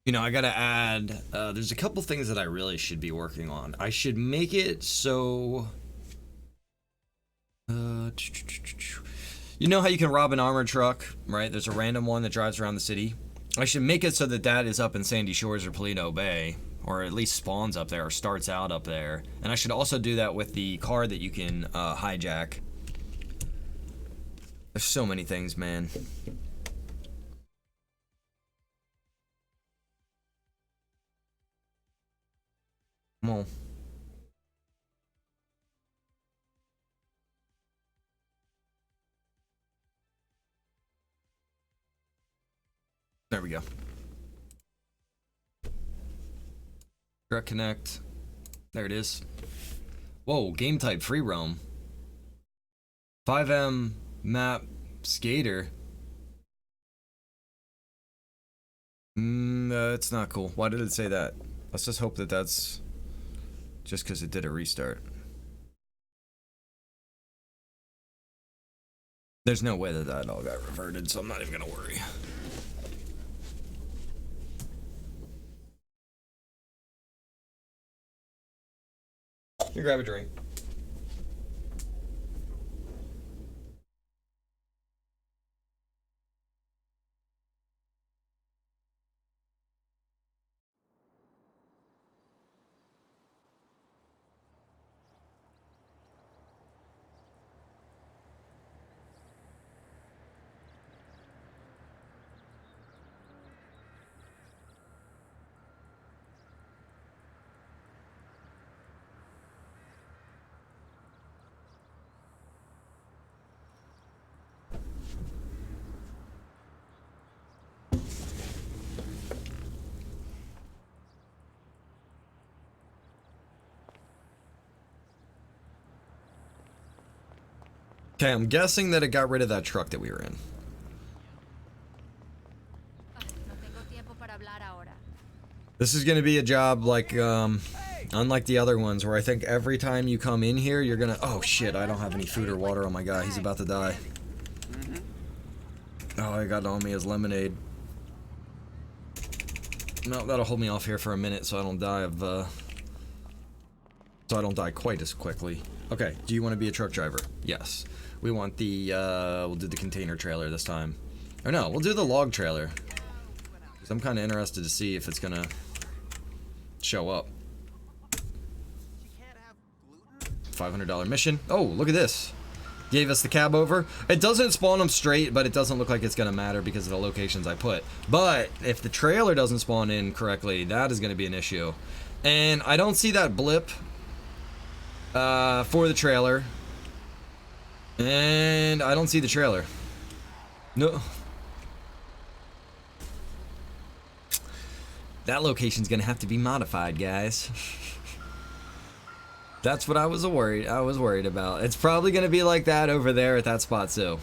You know, I gotta add, there's a couple things that I really should be working on. I should make it so... You know how you can rob an armored truck, right? There's a random one that drives around the city. I should make it so that that is up in Sandy Shores or Polito Bay, or at least spawns up there or starts out up there. And I should also do that with the car that you can hijack. There's so many things, man. Come on. There we go. Direct connect. There it is. Whoa, game type free roam. FiveM map skater. It's not cool. Why did it say that? Let's just hope that that's just because it did a restart. There's no way that that all got reverted, so I'm not even gonna worry. You grab a drink. Okay, I'm guessing that it got rid of that truck that we were in. This is gonna be a job like, unlike the other ones where I think every time you come in here, you're gonna, oh shit, I don't have any food or water on my guy, he's about to die. Oh, I got on me as lemonade. No, that'll hold me off here for a minute so I don't die of, so I don't die quite as quickly. Okay, do you want to be a truck driver? Yes. We want the, we'll do the container trailer this time. Or no, we'll do the log trailer. Because I'm kind of interested to see if it's gonna show up. $500 mission. Oh, look at this. Gave us the cab over. It doesn't spawn them straight, but it doesn't look like it's gonna matter because of the locations I put. But if the trailer doesn't spawn in correctly, that is gonna be an issue. And I don't see that blip for the trailer. And I don't see the trailer. No. That location's gonna have to be modified, guys. That's what I was worried about. It's probably gonna be like that over there at that spot too.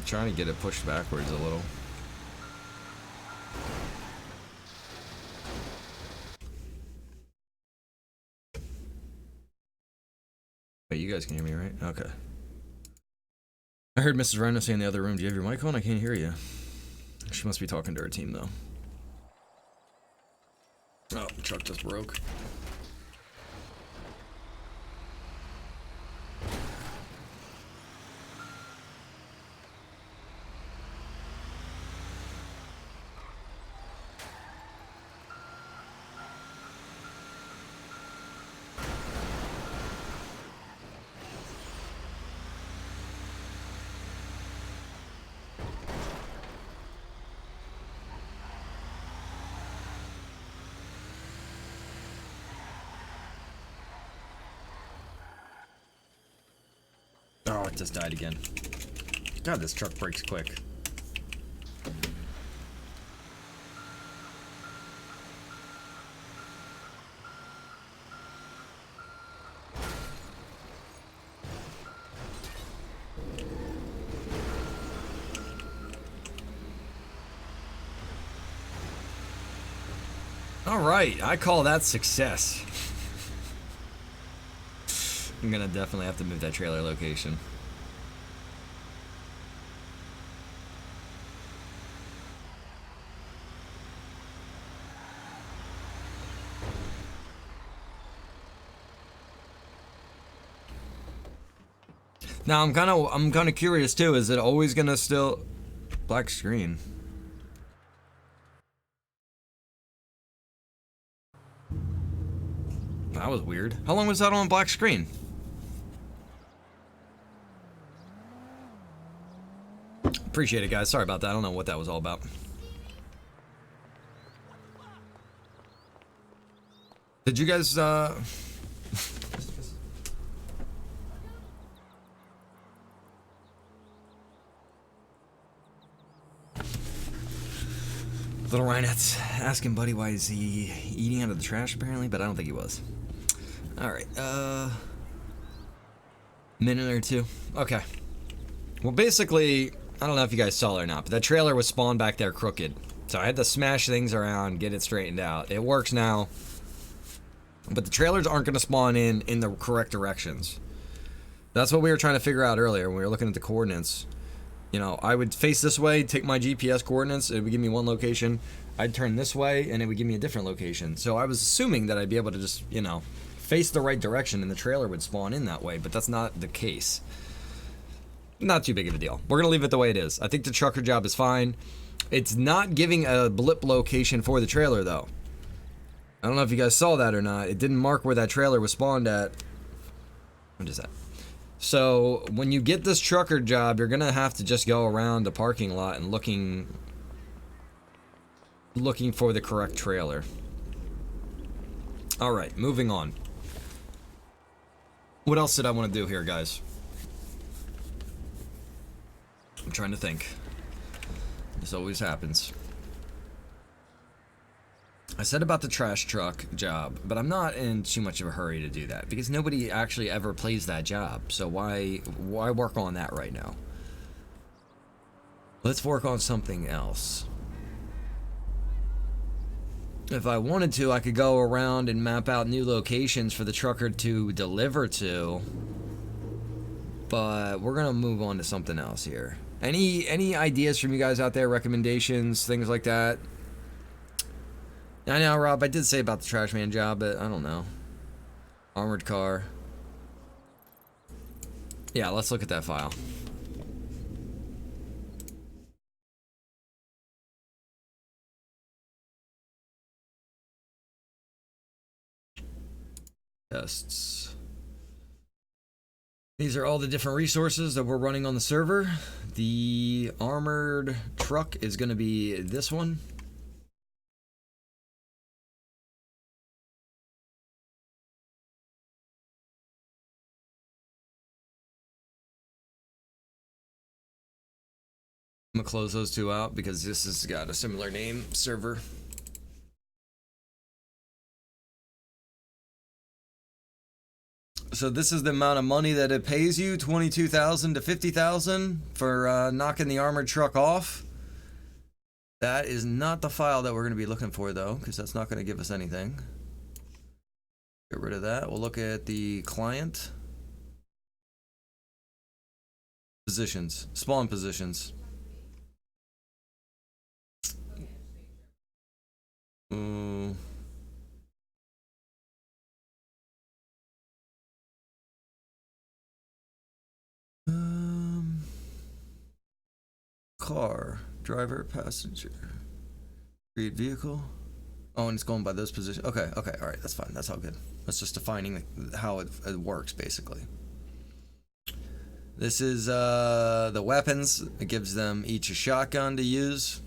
Trying to get it pushed backwards a little. Wait, you guys can hear me, right? Okay. I heard Mrs. Rhino say in the other room, do you have your mic on? I can't hear you. She must be talking to her team, though. Oh, the truck just broke. Oh, it just died again. God, this truck breaks quick. All right, I call that success. I'm gonna definitely have to move that trailer location. Now I'm kind of curious too. Is it always gonna still black screen? That was weird. How long was that on black screen? Appreciate it, guys. Sorry about that. I don't know what that was all about. Did you guys, Little Rhinet's asking Buddy why is he eating out of the trash apparently, but I don't think he was. Alright, minute or two. Okay. Well, basically, I don't know if you guys saw it or not, but that trailer was spawned back there crooked. So I had to smash things around, get it straightened out. It works now. But the trailers aren't going to spawn in the correct directions. That's what we were trying to figure out earlier when we were looking at the coordinates. You know, I would face this way, take my GPS coordinates, it would give me one location. I'd turn this way, and it would give me a different location. So I was assuming that I'd be able to just, you know, face the right direction and the trailer would spawn in that way, but that's not the case. Not too big of a deal. We're going to leave it the way it is. I think the trucker job is fine. It's not giving a blip location for the trailer, though. I don't know if you guys saw that or not. It didn't mark where that trailer was spawned at. What is that? So, when you get this trucker job, you're going to have to just go around the parking lot and looking for the correct trailer. Alright, moving on. What else did I want to do here, guys? I'm trying to think. This always happens. I said about the trash truck job, but I'm not in too much of a hurry to do that because nobody actually ever plays that job. So why work on that right now? Let's work on something else. If I wanted to, I could go around and map out new locations for the trucker to deliver to. But we're gonna move on to something else here. Any ideas from you guys out there? Recommendations, things like that? I know, Rob, I did say about the trash man job, but I don't know. Armored car. Yeah, let's look at that file. Tests. These are all the different resources that we're running on the server. The armored truck is going to be this one. I'm gonna close those two out because this has got a similar name server. So this is the amount of money that it pays you, 22,000 to 50,000 for knocking the armored truck off. That is not the file that we're going to be looking for though, because that's not going to give us anything. Get rid of that. We'll look at the client. Positions, spawn positions. Car, driver, passenger, create vehicle. Oh, and it's going by those positions. Okay, all right, that's fine. That's all good. That's just defining how it works, basically. This is the weapons. It gives them each a shotgun to use.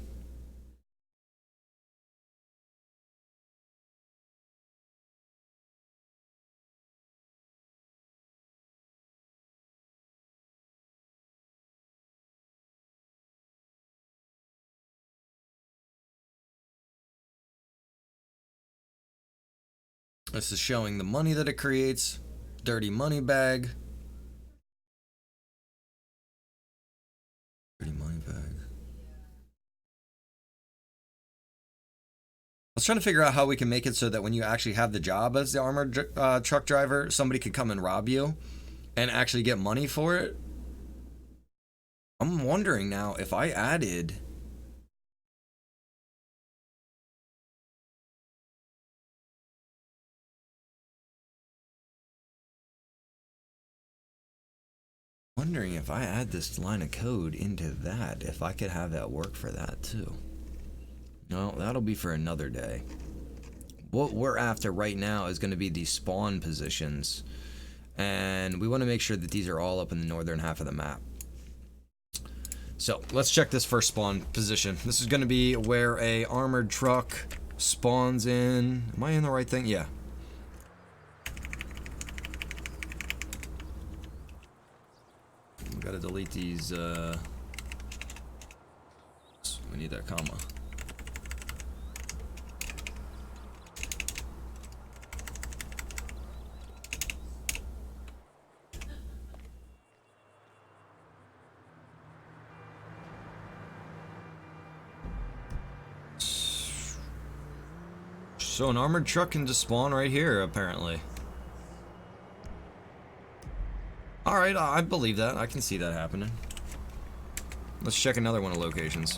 This is showing the money that it creates. Dirty money bag. Dirty money bag. I was trying to figure out how we can make it so that when you actually have the job as the armored truck driver, somebody could come and rob you and actually get money for it. I'm wondering now if I added... Wondering if I add this line of code into that, if I could have that work for that too. No, that'll be for another day. What we're after right now is going to be these spawn positions, and we want to make sure that these are all up in the northern half of the map. So let's check this first spawn position. This is going to be where a armored truck spawns in. Am I in the right thing? Yeah. We gotta delete these. We need that comma. So an armored truck can just spawn right here, apparently. Alright, I believe that. I can see that happening. Let's check another one of locations.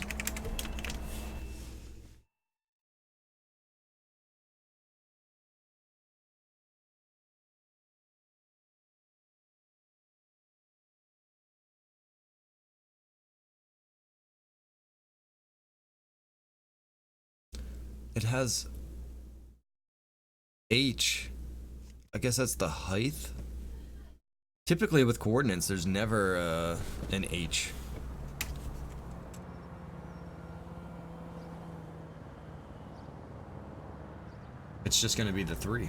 It has H. I guess that's the height. Typically with coordinates, there's never an H. It's just gonna be the 3.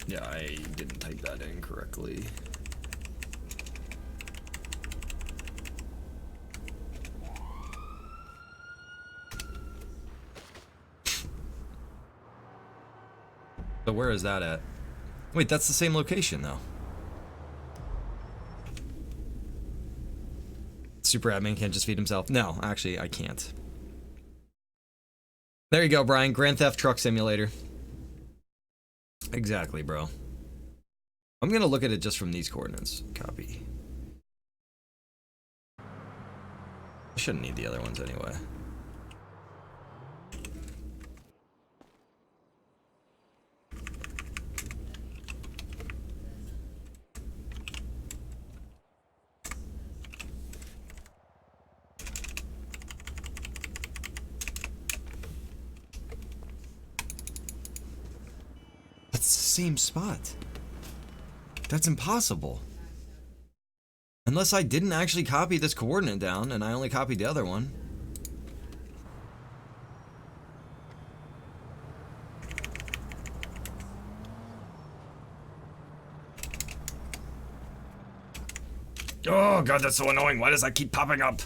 Yeah, I didn't type that in correctly. So where is that at? Wait, that's the same location though. Super admin can't just feed himself. No, actually, I can't. There you go, Brian. Grand Theft Truck Simulator. Exactly, bro. I'm gonna look at it just from these coordinates. Copy. I shouldn't need the other ones anyway. Same spot. That's impossible. Unless I didn't actually copy this coordinate down and I only copied the other one. Oh god, that's so annoying. Why does that keep popping up?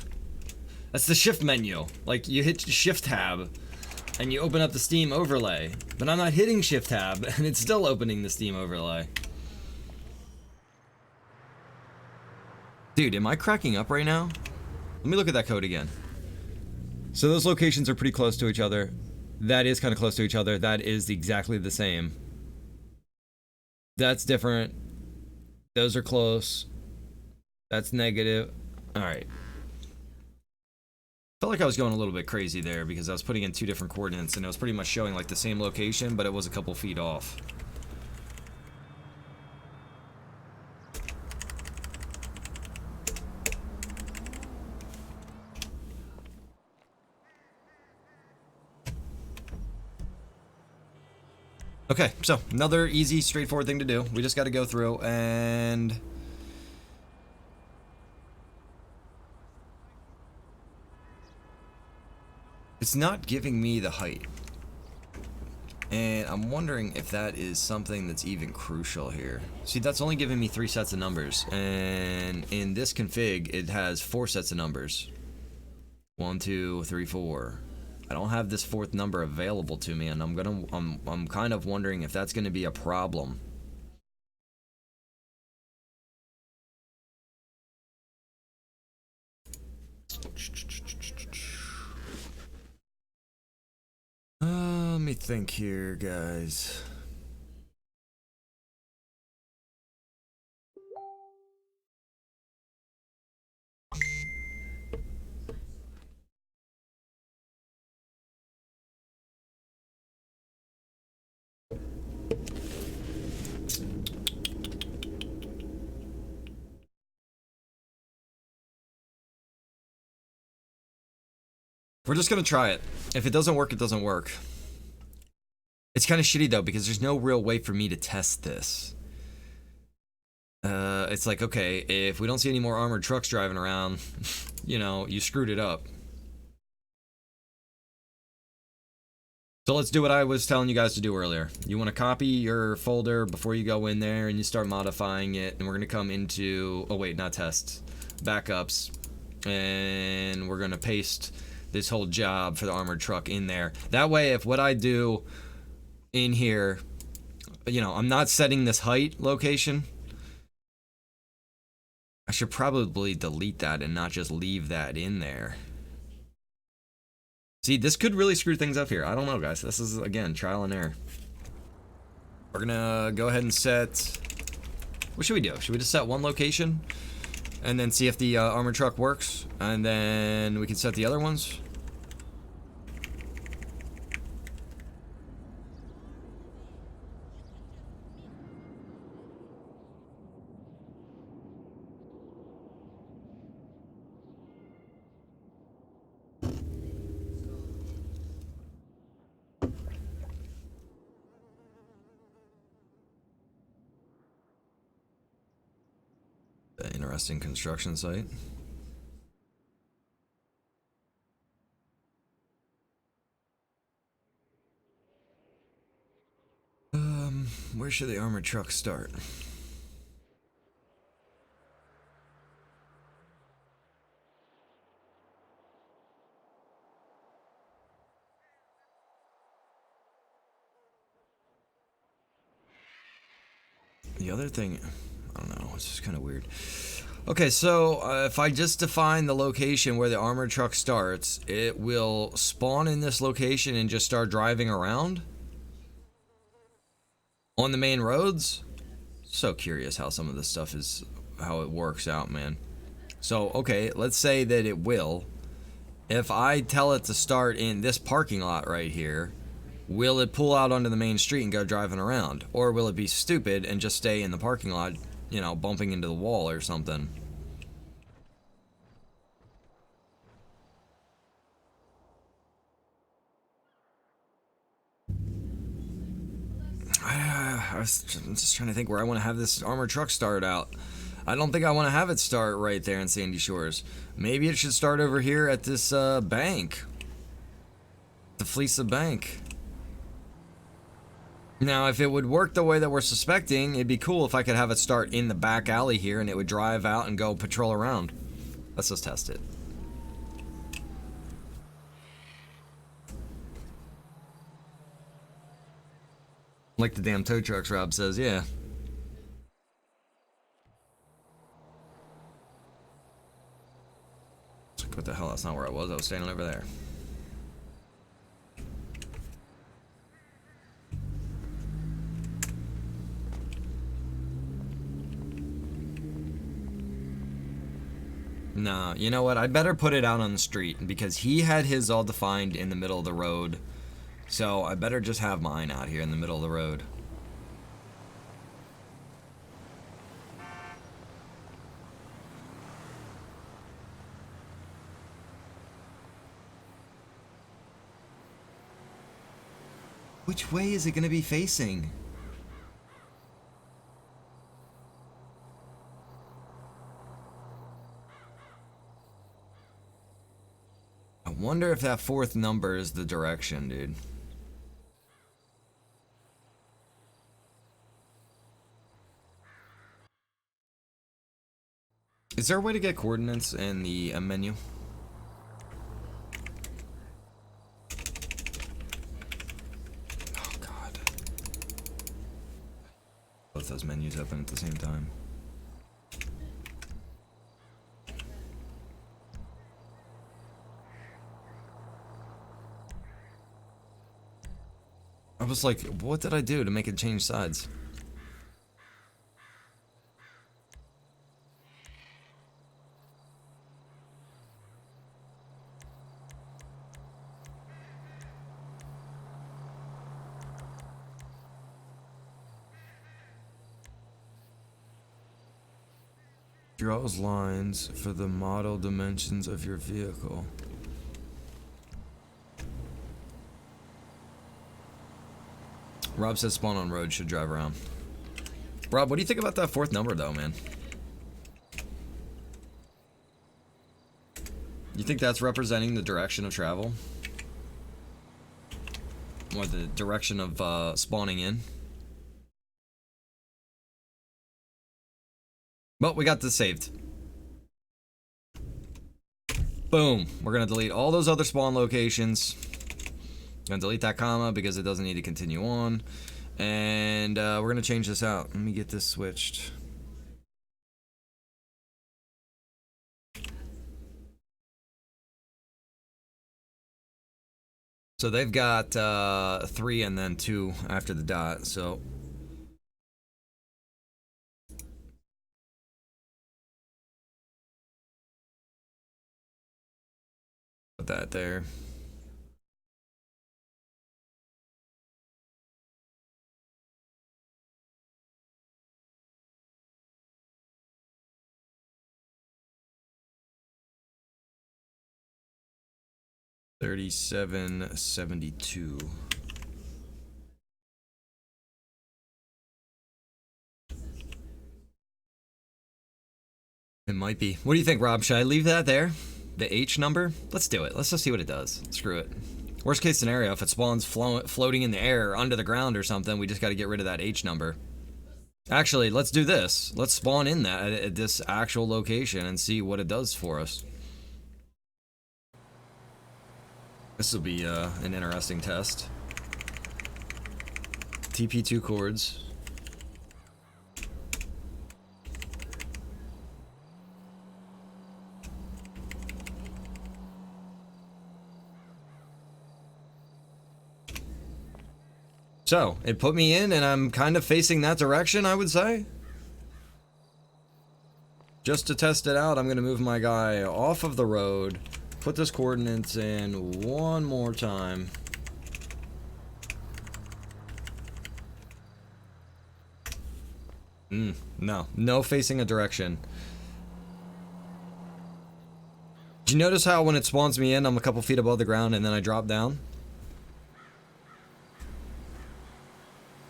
That's the shift menu. Like, you hit shift tab and you open up the Steam overlay, but I'm not hitting shift tab and it's still opening the Steam overlay. Dude, am I cracking up right now? Let me look at that code again. So those locations are pretty close to each other. That is kind of close to each other. That is exactly the same. That's different. Those are close. That's negative. All right. Felt like I was going a little bit crazy there because I was putting in 2 different coordinates and it was pretty much showing like the same location, but it was a couple feet off. Okay, so another easy, straightforward thing to do. We just got to go through and... it's not giving me the height. And I'm wondering if that is something that's even crucial here. See, that's only giving me 3 sets of numbers. And in this config, it has 4 sets of numbers. 1, 2, 3, 4. I don't have this 4th number available to me, and I'm kind of wondering if that's gonna be a problem. Let me think here, guys. We're just gonna try it. If it doesn't work, it doesn't work. It's kind of shitty though because there's no real way for me to test this. It's like, okay, if we don't see any more armored trucks driving around, you know, you screwed it up. So let's do what I was telling you guys to do earlier. You want to copy your folder before you go in there and you start modifying it. And we're going to come into, oh wait, not tests, backups. And we're going to paste this whole job for the armored truck in there. That way, if what I do in here, you know, I'm not setting this height location. I should probably delete that and not just leave that in there. See, this could really screw things up here. I don't know, guys. This is, again, trial and error. We're gonna go ahead and set... What should we do? Should we just set one location? And then see if the armored truck works? And then we can set the other ones? Interesting construction site. Where should the armored truck start? The other thing, I don't know, it's just kind of weird. Okay, so if I just define the location where the armored truck starts, it will spawn in this location and just start driving around on the main roads. So curious how some of this stuff is, how it works out, man. So, okay, let's say that it will. If I tell it to start in this parking lot right here, will it pull out onto the main street and go driving around? Or will it be stupid and just stay in the parking lot, you know, bumping into the wall or something? I'm just trying to think where I want to have this armored truck start out. I don't think I want to have it start right there in Sandy Shores. Maybe it should start over here at this bank. The Fleece Bank. Now, if it would work the way that we're suspecting, it'd be cool if I could have it start in the back alley here and it would drive out and go patrol around. Let's just test it. Like the damn tow trucks, Rob says, yeah. What the hell, that's not where I was standing over there. Nah, you know what? I'd better put it out on the street because he had his all defined in the middle of the road. So I better just have mine out here in the middle of the road. Which way is it going to be facing? I wonder if that fourth number is the direction, dude. Is there a way to get coordinates in the menu? Oh god. Both those menus open at the same time. I was like, what did I do to make it change sides? Draws lines for the model dimensions of your vehicle. Rob says spawn on road, should drive around. Rob, what do you think about that fourth number, though, man? You think that's representing the direction of travel? Or the direction of spawning in? Well, we got this saved. Boom. We're going to delete all those other spawn locations. Going to delete that comma because it doesn't need to continue on. And we're going to change this out. Let me get this switched. So they've got 3 and then 2 after the dot, so... Put that there. $37.72. It might be. What do you think, Rob? Should I leave that there? The H number? Let's do it. Let's just see what it does. Screw it. Worst case scenario, if it spawns floating in the air under the ground or something, we just got to get rid of that H number. Actually, let's do this. Let's spawn in that at this actual location and see what it does for us. This will be an interesting test. TP2 chords. So, it put me in and I'm kind of facing that direction, I would say. Just to test it out, I'm going to move my guy off of the road. Put this coordinates in one more time. No facing a direction. Do you notice how when it spawns me in, I'm a couple feet above the ground and then I drop down?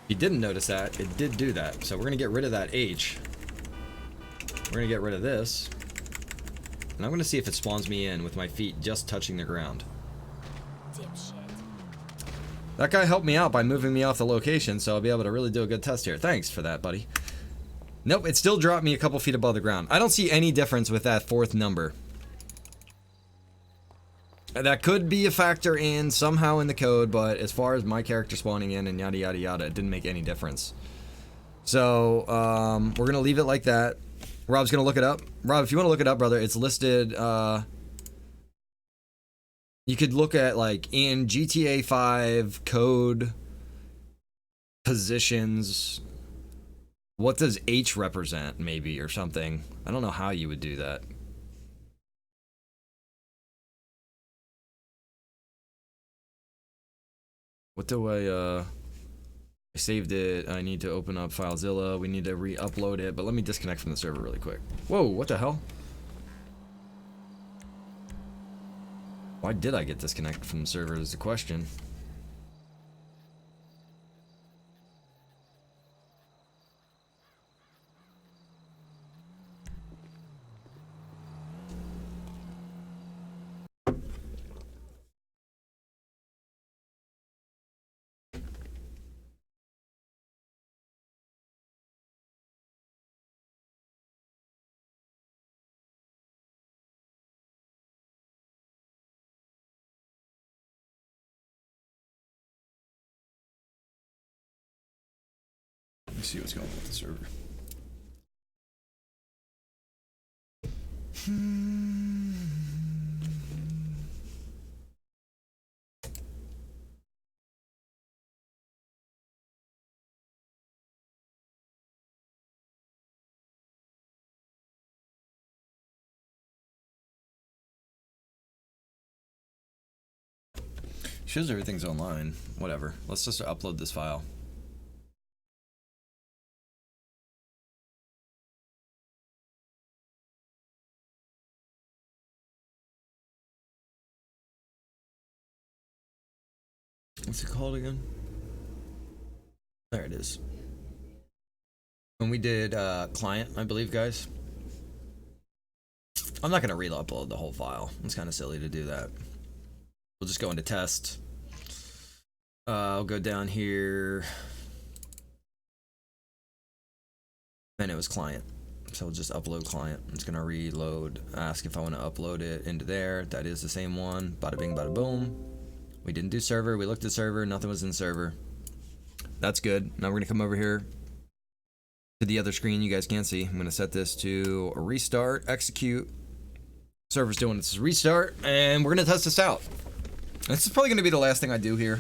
If you didn't notice that, it did do that. So we're going to get rid of that H. We're going to get rid of this. And I'm going to see if it spawns me in with my feet just touching the ground. Dipshit. That guy helped me out by moving me off the location, so I'll be able to really do a good test here. Thanks for that, buddy. Nope, it still dropped me a couple feet above the ground. I don't see any difference with that fourth number. That could be a factor in somehow in the code, but as far as my character spawning in and yada yada yada, it didn't make any difference. So, we're going to leave it like that. Rob's gonna look it up. Rob, if you want to look it up, brother, it's listed. You could look at like in GTA 5 code positions. What does H represent, maybe, or something? I don't know how you would do that. What do I saved it. I need to open up FileZilla. We need to re-upload it, but let me disconnect from the server really quick. Whoa, what the hell? Why did I get disconnected from the server is the question. Let me see what's going on with the server. Shows everything's online. Whatever. Let's just upload this file. What's it called again? There it is. When we did client, I believe, guys. I'm not going to re-upload the whole file. It's kind of silly to do that. We'll just go into test. I'll go down here. And it was client. So we'll just upload client. I'm just going to reload, ask if I want to upload it into there. That is the same one. Bada bing, bada boom. We didn't do server. We looked at server. Nothing was in server. That's good. Now we're going to come over here to the other screen you guys can't see. I'm going to set this to a restart, execute. Server's doing its restart, and we're going to test this out. This is probably going to be the last thing I do here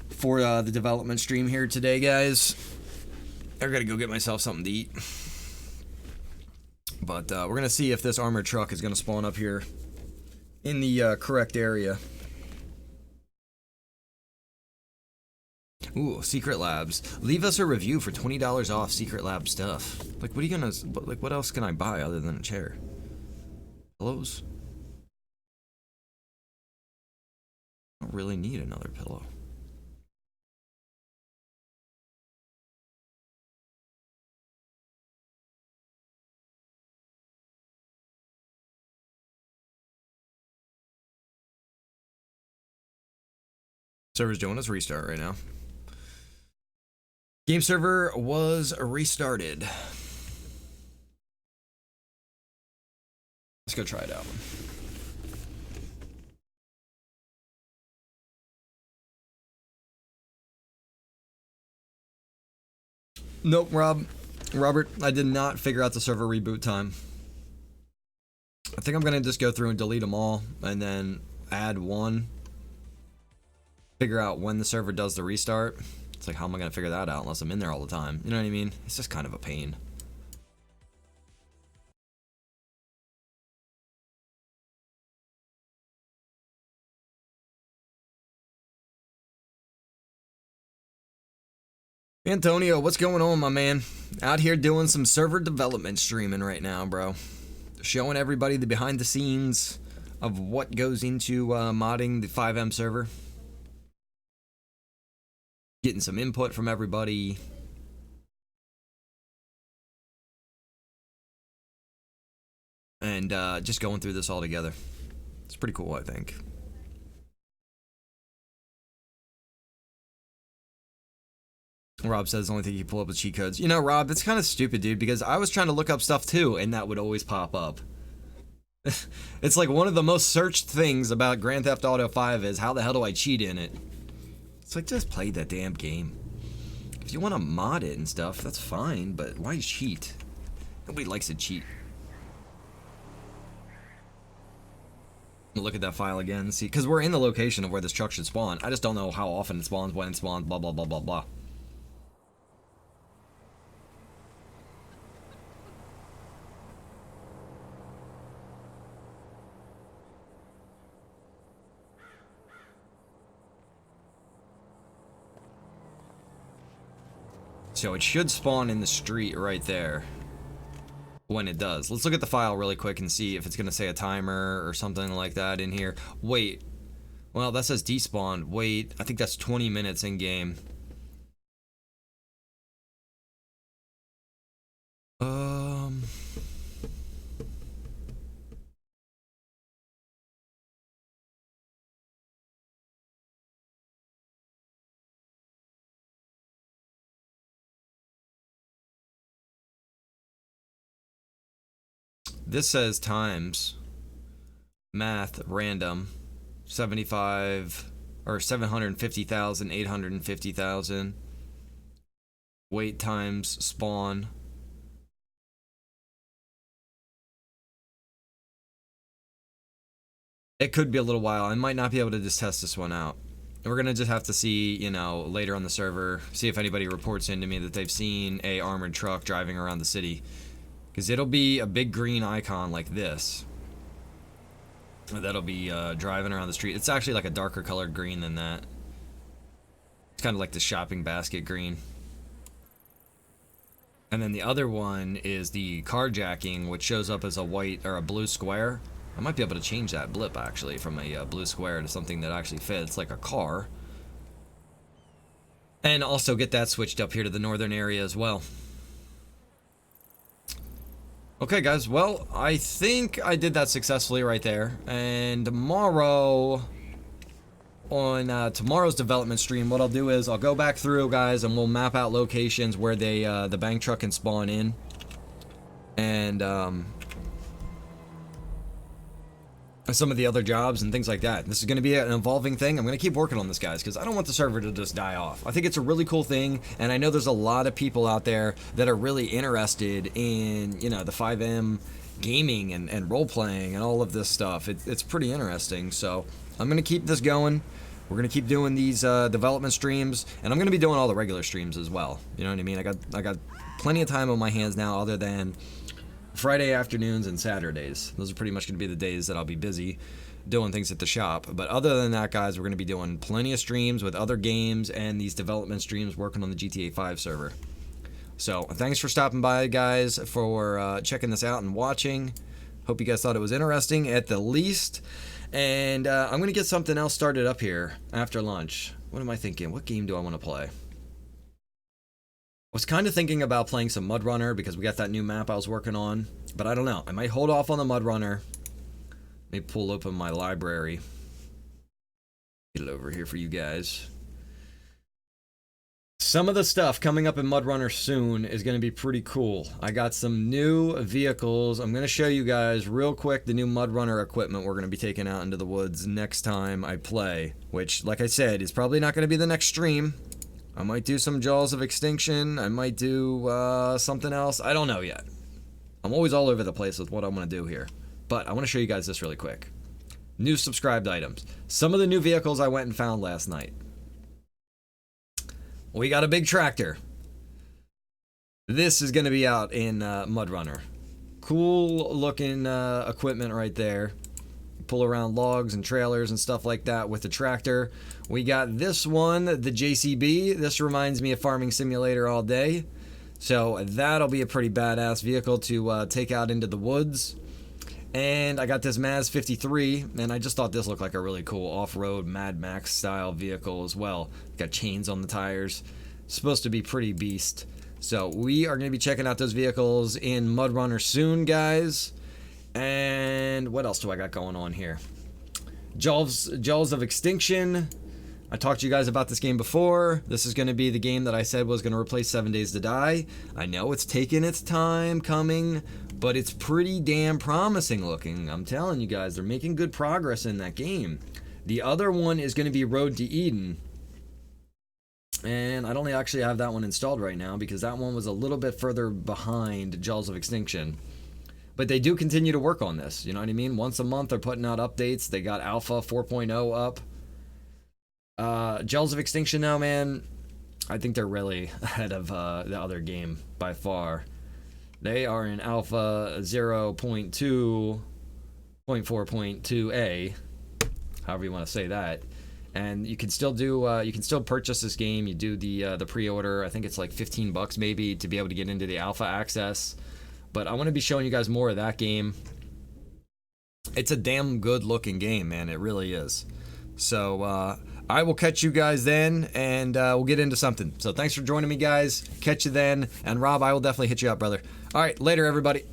for the development stream here today, guys. I got to go get myself something to eat. But we're going to see if this armored truck is going to spawn up here in the correct area. Ooh, Secret Labs. Leave us a review for $20 off Secret Lab stuff. Like, what are you gonna, like, what else can I buy other than a chair? Pillows? I don't really need another pillow. Server's doing its restart right now. Game server was restarted. Let's go try it out. Nope, Robert, I did not figure out the server reboot time. I think I'm gonna just go through and delete them all and then add one. Figure out when the server does the restart. It's like, how am I gonna figure that out unless I'm in there all the time? You know what I mean? It's just kind of a pain. Antonio, what's going on, my man? Out here doing some server development streaming right now, bro. Showing everybody the behind the scenes of what goes into modding the FiveM server. Getting some input from everybody. And just going through this all together. It's pretty cool, I think. Rob says the only thing you can pull up is cheat codes. You know, Rob, it's kind of stupid, dude, because I was trying to look up stuff too, and that would always pop up. It's like one of the most searched things about Grand Theft Auto 5 is how the hell do I cheat in it? It's like, just play that damn game. If you want to mod it and stuff, that's fine, but why cheat? Nobody likes to cheat. Look at that file again, see, because we're in the location of where this truck should spawn. I just don't know how often it spawns, when it spawns, blah, blah, blah, blah, blah. So it should spawn in the street right there when it does. Let's look at the file really quick and see if it's going to say a timer or something like that in here. Wait. Well, that says despawn. Wait, I think that's 20 minutes in game. This says times, math, random, 75, or 750,000, 850,000, wait times, spawn. It could be a little while. I might not be able to just test this one out. We're gonna just have to see, you know, later on the server, see if anybody reports into me that they've seen a armored truck driving around the city. Because it'll be a big green icon like this. That'll be driving around the street. It's actually like a darker colored green than that. It's kind of like the shopping basket green. And then the other one is the carjacking, which shows up as a white or a blue square. I might be able to change that blip actually from a blue square to something that actually fits, like a car. And also get that switched up here to the northern area as well. Okay, guys. Well, I think I did that successfully right there. And tomorrow, on tomorrow's development stream, what I'll do is I'll go back through, guys, and we'll map out locations where they the bank truck can spawn in. And some of the other jobs and things like that. This is going to be an evolving thing. I'm going to keep working on this, guys, because I don't want the server to just die off. I think it's a really cool thing, and I know there's a lot of people out there that are really interested in, you know, the FiveM gaming and role-playing and all of this stuff. It's pretty interesting, so I'm going to keep this going. We're going to keep doing these development streams, and I'm going to be doing all the regular streams as well. You know what I mean? I got plenty of time on my hands now other than Friday afternoons and Saturdays. Those are pretty much going to be the days that I'll be busy doing things at the shop. But other than that, guys, we're going to be doing plenty of streams with other games and these development streams working on the GTA 5 server. So thanks for stopping by, guys, for checking this out and watching. Hope you guys thought it was interesting at the least. And I'm going to get something else started up here after lunch. What am I thinking? What game do I want to play? I was kind of thinking about playing some Mud Runner because we got that new map I was working on, but I don't know. I might hold off on the Mud Runner. Let me pull open my library. Get it over here for you guys. Some of the stuff coming up in Mud Runner soon is going to be pretty cool. I got some new vehicles. I'm going to show you guys real quick the new Mud Runner equipment we're going to be taking out into the woods next time I play, which, like I said, is probably not going to be the next stream. I might do some Jaws of Extinction. I might do something else. I don't know yet. I'm always all over the place with what I want to do here. But I want to show you guys this really quick. New subscribed items. Some of the new vehicles I went and found last night. We got a big tractor. This is going to be out in Mud Runner. Cool looking equipment right there. Pull around logs and trailers and stuff like that with the tractor. We got this one, the JCB. This reminds me of Farming Simulator all day. So that'll be a pretty badass vehicle to take out into the woods. And I got this Maz 53, and I just thought this looked like a really cool off-road Mad Max style vehicle as well. Got chains on the tires. Supposed to be pretty beast. So we are going to be checking out those vehicles in Mud Runner soon, guys. And what else do I got going on here? Jaws of Extinction. I talked to you guys about this game before. This is going to be the game that I said was going to replace 7 Days to Die. I know it's taken its time coming, but it's pretty damn promising looking. I'm telling you guys, they're making good progress in that game. The other one is going to be Road to Eden. And I don't actually have that one installed right now because that one was a little bit further behind Jaws of Extinction. But they do continue to work on this, you know what I mean? Once a month they're putting out updates. They got Alpha 4.0 up. Jaws of Extinction now, man, I think they're really ahead of the other game by far. They are in Alpha 0.2.4.2a, however you want to say that. And you can still do, you can still purchase this game. You do the pre-order. I think it's like $15 maybe to be able to get into the alpha access. But I want to be showing you guys more of that game. It's a damn good looking game, man. It really is. So I will catch you guys then, and we'll get into something. So thanks for joining me, guys. Catch you then. And Rob, I will definitely hit you up, brother. All right, later, everybody.